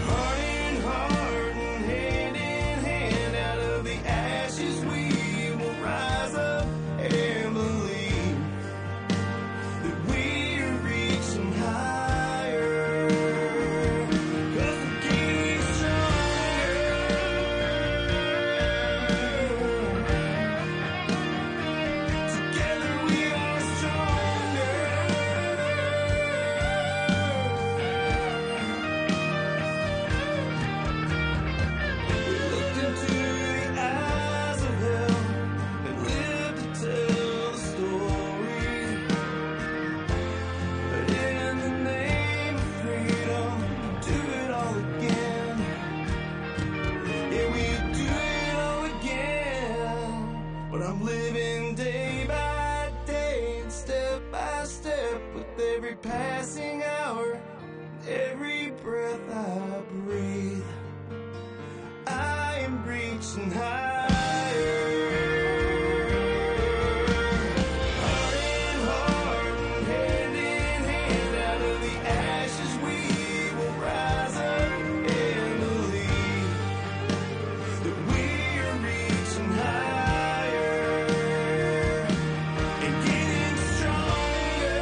S15: Heart in heart and hand in hand, out of the ashes we But I'm living day by day and step by step with every passing hour, every breath I breathe. I am reaching higher. Heart in heart, hand in hand, out of the ashes we will rise up and believe that we are reaching higher and getting stronger.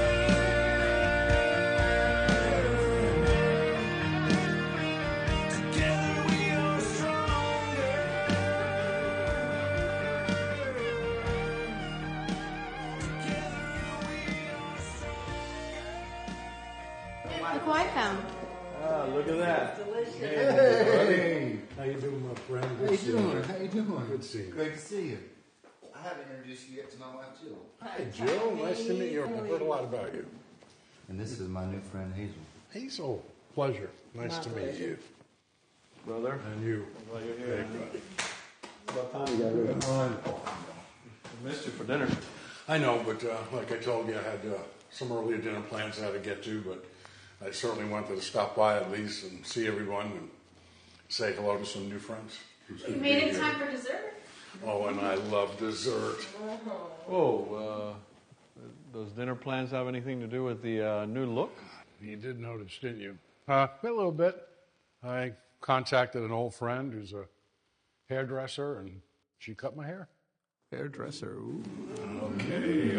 S15: Together we are stronger.
S10: Look who I found.
S7: Ah, look at that.
S18: Hey, how you doing, my friend?
S19: How
S18: Good
S19: you
S18: to see
S19: doing? How you doing?
S18: Good to see you.
S19: Great to see you. I haven't introduced you yet to my wife, Jill.
S18: Hi, Jill. Nice to meet you. I've heard a lot about you.
S19: And this is my new friend, Hazel.
S18: Hazel, pleasure. Nice to meet you.
S7: Brother.
S18: And you.
S7: Glad you're here.
S18: Hey, buddy.
S7: About time you got here. I missed you for dinner.
S18: I know, but like I told you, I had some earlier dinner plans I had to get to, but I certainly wanted to stop by at least and see everyone and say hello to some new friends.
S10: You made it time for dessert?
S18: Oh, and I love dessert.
S7: Oh, those dinner plans have anything to do with the new look?
S18: You did notice, didn't you? A little bit. I contacted an old friend who's a hairdresser, and she cut my hair.
S7: Hairdresser, ooh.
S18: Okay.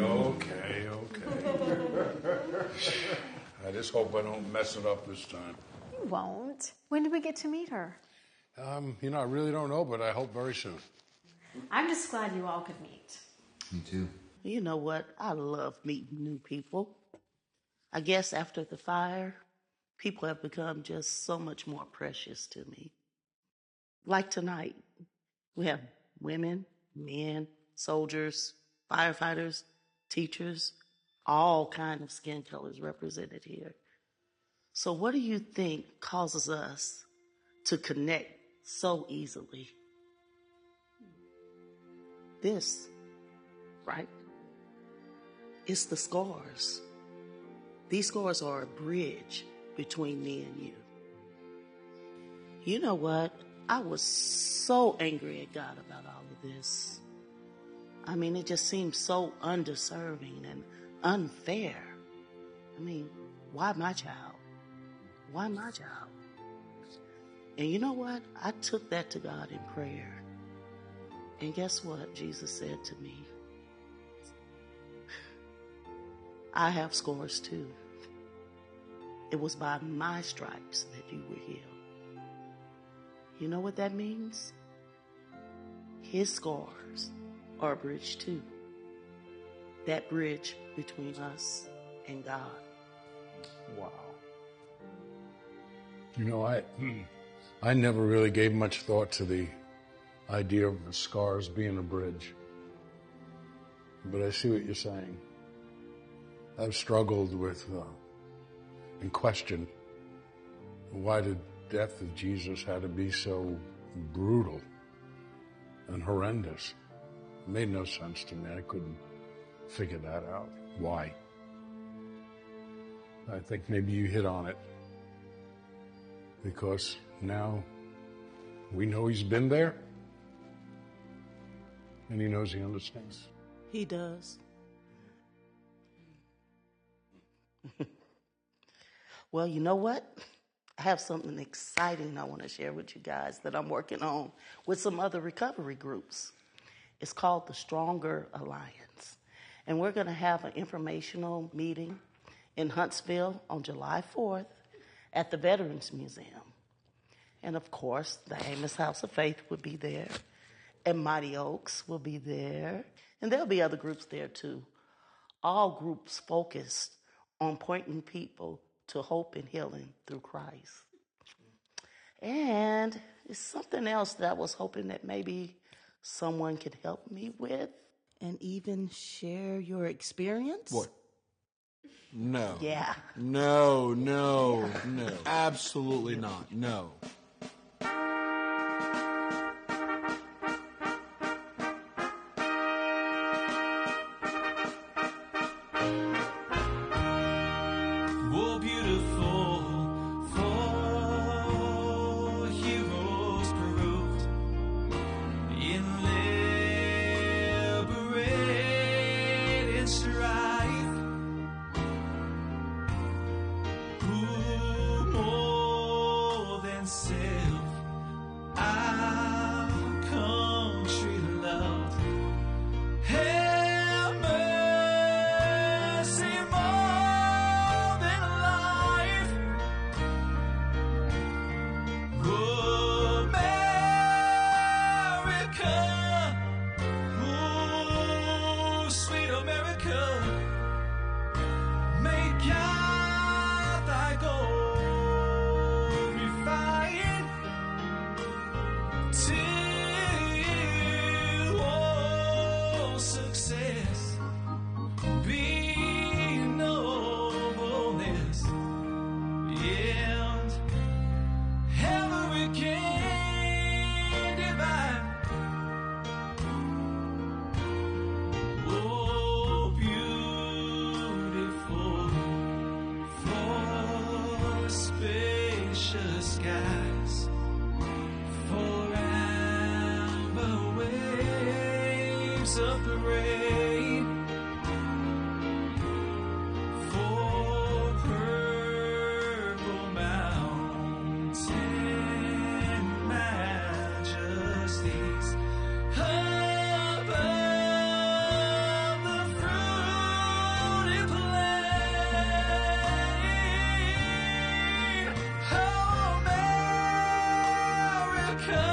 S18: I just hope I don't mess it up this time.
S10: You won't. When did we get to meet her?
S18: I really don't know, but I hope very soon.
S10: I'm just glad you all could meet.
S19: Me too.
S5: You know what? I love meeting new people. I guess after the fire, people have become just so much more precious to me. Like tonight, we have women, men, soldiers, firefighters, teachers, all kind of skin colors represented here. So what do you think causes us to connect so easily? This, right? It's the scars. These scars are a bridge between me and you. You know what? I was so angry at God about all of this. I mean, it just seems so undeserving and unfair. I mean, why my child? Why my child? And you know what? I took that to God in prayer. And guess what Jesus said to me? I have scars too. It was by my stripes that you were healed. You know what that means? His scars are a bridge too. That bridge between us and God.
S18: Wow. You know, I never really gave much thought to the idea of the scars being a bridge. But I see what you're saying. I've struggled with and questioned why the death of Jesus had to be so brutal and horrendous. It made no sense to me. I couldn't figure that out. Why? I think maybe you hit on it. Because now we know he's been there and he knows he understands.
S5: He does. Well, you know what? I have something exciting I want to share with you guys that I'm working on with some other recovery groups. It's called the Stronger Alliance. And we're going to have an informational meeting in Huntsville on July 4th at the Veterans Museum. And of course, the Amos House of Faith will be there, and Mighty Oaks will be there, and there'll be other groups there too. All groups focused on pointing people to hope and healing through Christ. And it's something else that I was hoping that maybe someone could help me with and even share your experience.
S7: What? No.
S5: Yeah.
S7: No. Absolutely not. No.
S15: marks of parade for purple mountain majesties high above the fruited plain. Oh, America,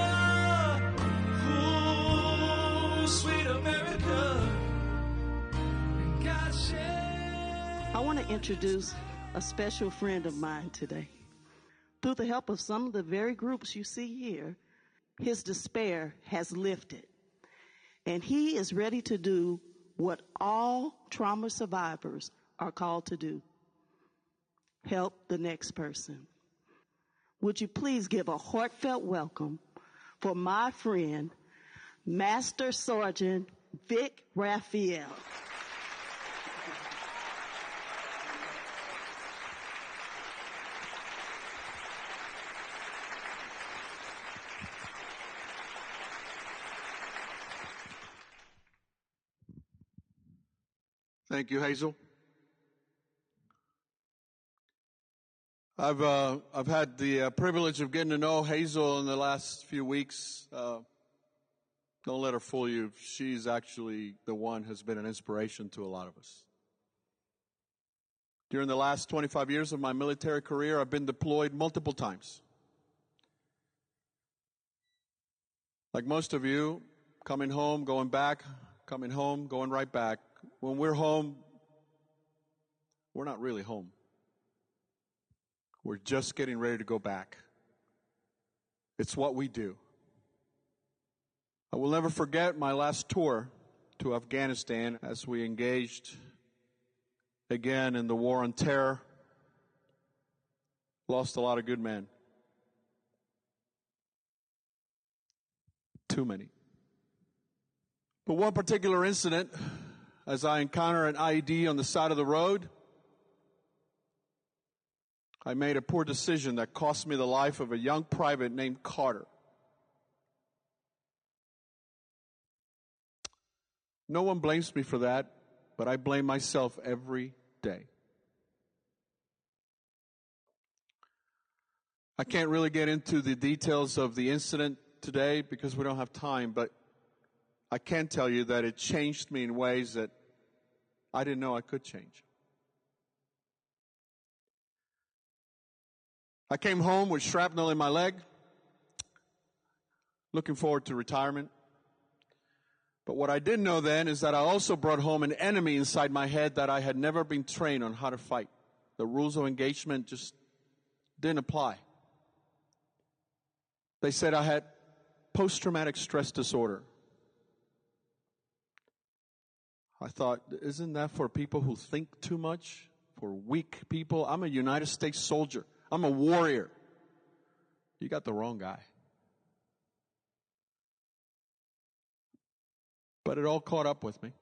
S15: oh, sweet America, God
S5: I want to introduce a special friend of mine today. Through the help of some of the very groups you see here, his despair has lifted. And he is ready to do what all trauma survivors are called to do: help the next person. Would you please give a heartfelt welcome for my friend, Master Sergeant Vic Raphael.
S7: Thank you, Hazel. I've had the privilege of getting to know Hazel in the last few weeks. Don't let her fool you. She's actually the one who's been an inspiration to a lot of us. During the last 25 years of my military career, I've been deployed multiple times. Like most of you, coming home, going back, coming home, going right back. When we're home, we're not really home. We're just getting ready to go back. It's what we do. I will never forget my last tour to Afghanistan as we engaged again in the war on terror. Lost a lot of good men. Too many. But one particular incident, as I encounter an IED on the side of the road, I made a poor decision that cost me the life of a young private named Carter. No one blames me for that, but I blame myself every day. I can't really get into the details of the incident today because we don't have time, but I can tell you that it changed me in ways that I didn't know I could change. I came home with shrapnel in my leg, looking forward to retirement. But what I didn't know then is that I also brought home an enemy inside my head that I had never been trained on how to fight. The rules of engagement just didn't apply. They said I had post-traumatic stress disorder. I thought, isn't that for people who think too much? For weak people? I'm a United States soldier. I'm a warrior. You got the wrong guy. But it all caught up with me.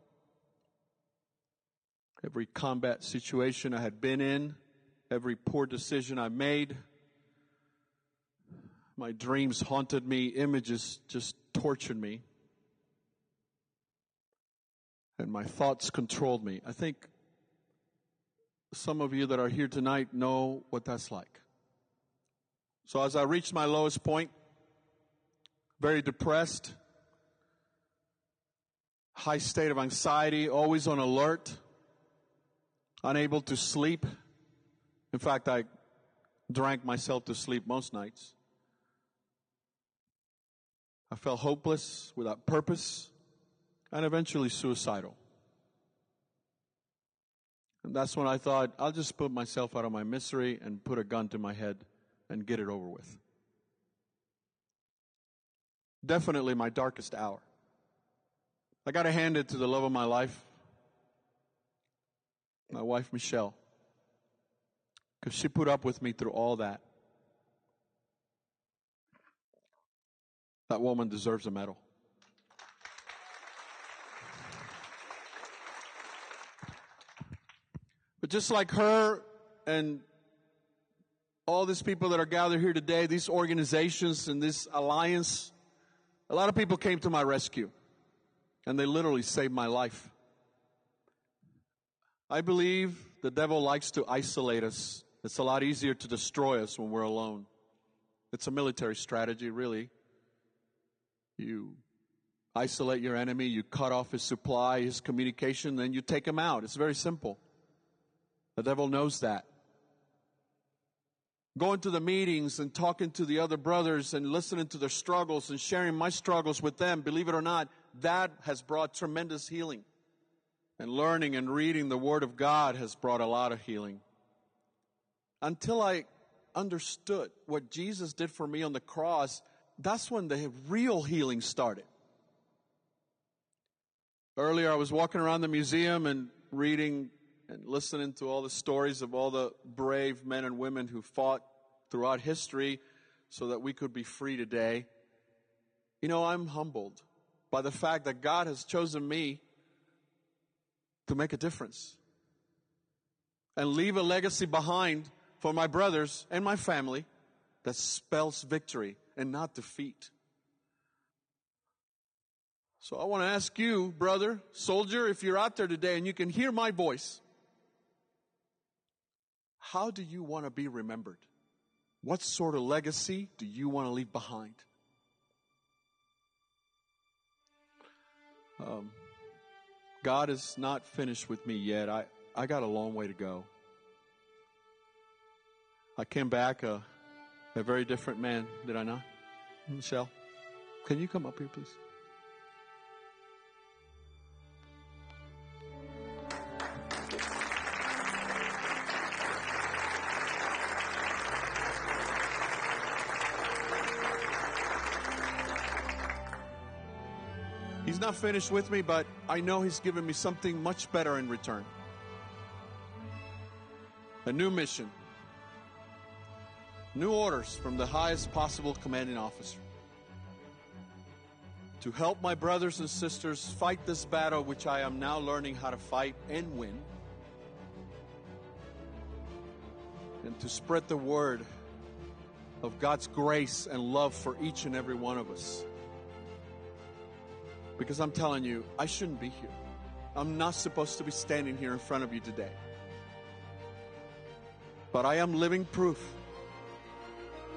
S7: Every combat situation I had been in, every poor decision I made, my dreams haunted me, images just tortured me, and my thoughts controlled me. I think some of you that are here tonight know what that's like. So as I reached my lowest point, very depressed, high state of anxiety, always on alert, unable to sleep. In fact, I drank myself to sleep most nights. I felt hopeless, without purpose, and eventually suicidal. And that's when I thought, I'll just put myself out of my misery and put a gun to my head and get it over with. Definitely my darkest hour. I got to hand it to the love of my life, my wife Michelle, because she put up with me through all that. That woman deserves a medal. But just like her and all these people that are gathered here today, these organizations and this alliance, a lot of people came to my rescue. and they literally saved my life. I believe the devil likes to isolate us. It's a lot easier to destroy us when we're alone. It's a military strategy, really. You isolate your enemy, you cut off his supply, his communication, then you take him out. It's very simple. The devil knows that. Going to the meetings and talking to the other brothers and listening to their struggles and sharing my struggles with them, believe it or not, that has brought tremendous healing. And learning and reading the Word of God has brought a lot of healing. Until I understood what Jesus did for me on the cross, that's when the real healing started. Earlier, I was walking around the museum and reading and listening to all the stories of all the brave men and women who fought throughout history so that we could be free today. You know, I'm humbled by the fact that God has chosen me to make a difference and leave a legacy behind for my brothers and my family that spells victory and not defeat. So I want to ask you, brother, soldier, if you're out there today and you can hear my voice, how do you want to be remembered? What sort of legacy do you want to leave behind? God is not finished with me yet. I got a long way to go. I came back a very different man, did I not? Michelle, can you come up here, please? He's not finished with me, but I know he's given me something much better in return. A new mission. New orders from the highest possible commanding officer. To help my brothers and sisters fight this battle which I am now learning how to fight and win. And to spread the word of God's grace and love for each and every one of us. Because I'm telling you, I shouldn't be here. I'm not supposed to be standing here in front of you today. But I am living proof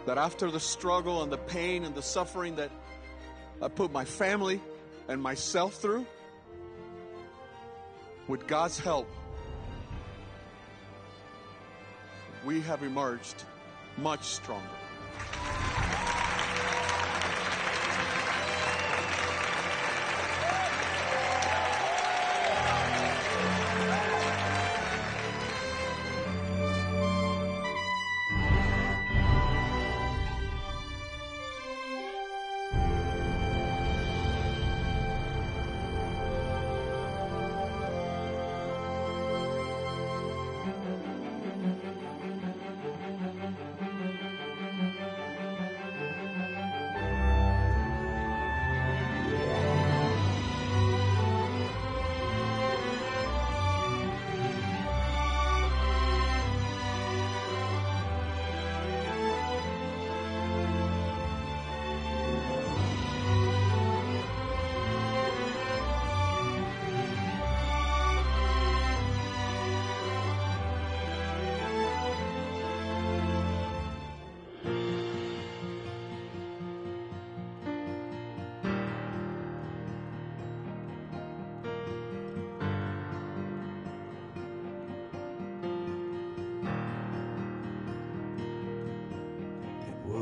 S7: that after the struggle and the pain and the suffering that I put my family and myself through, with God's help, we have emerged much stronger.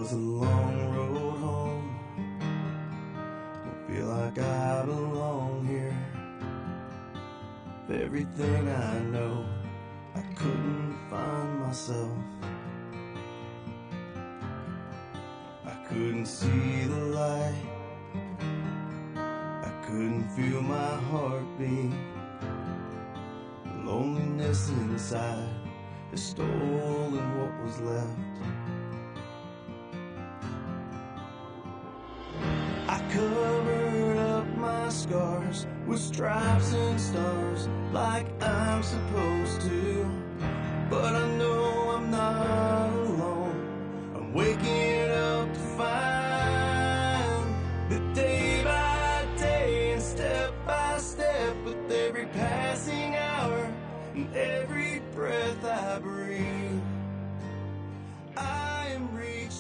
S15: was a long road home. Don't feel like I belong here. With everything I know, I couldn't find myself. I couldn't see the light. I couldn't feel my heartbeat. Loneliness inside has stolen what was left. I covered up my scars with stripes and stars like I'm supposed to, but I know I'm not alone. I'm waking up to find that day by day and step by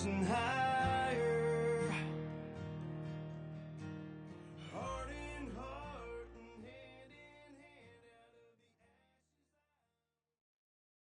S15: and high.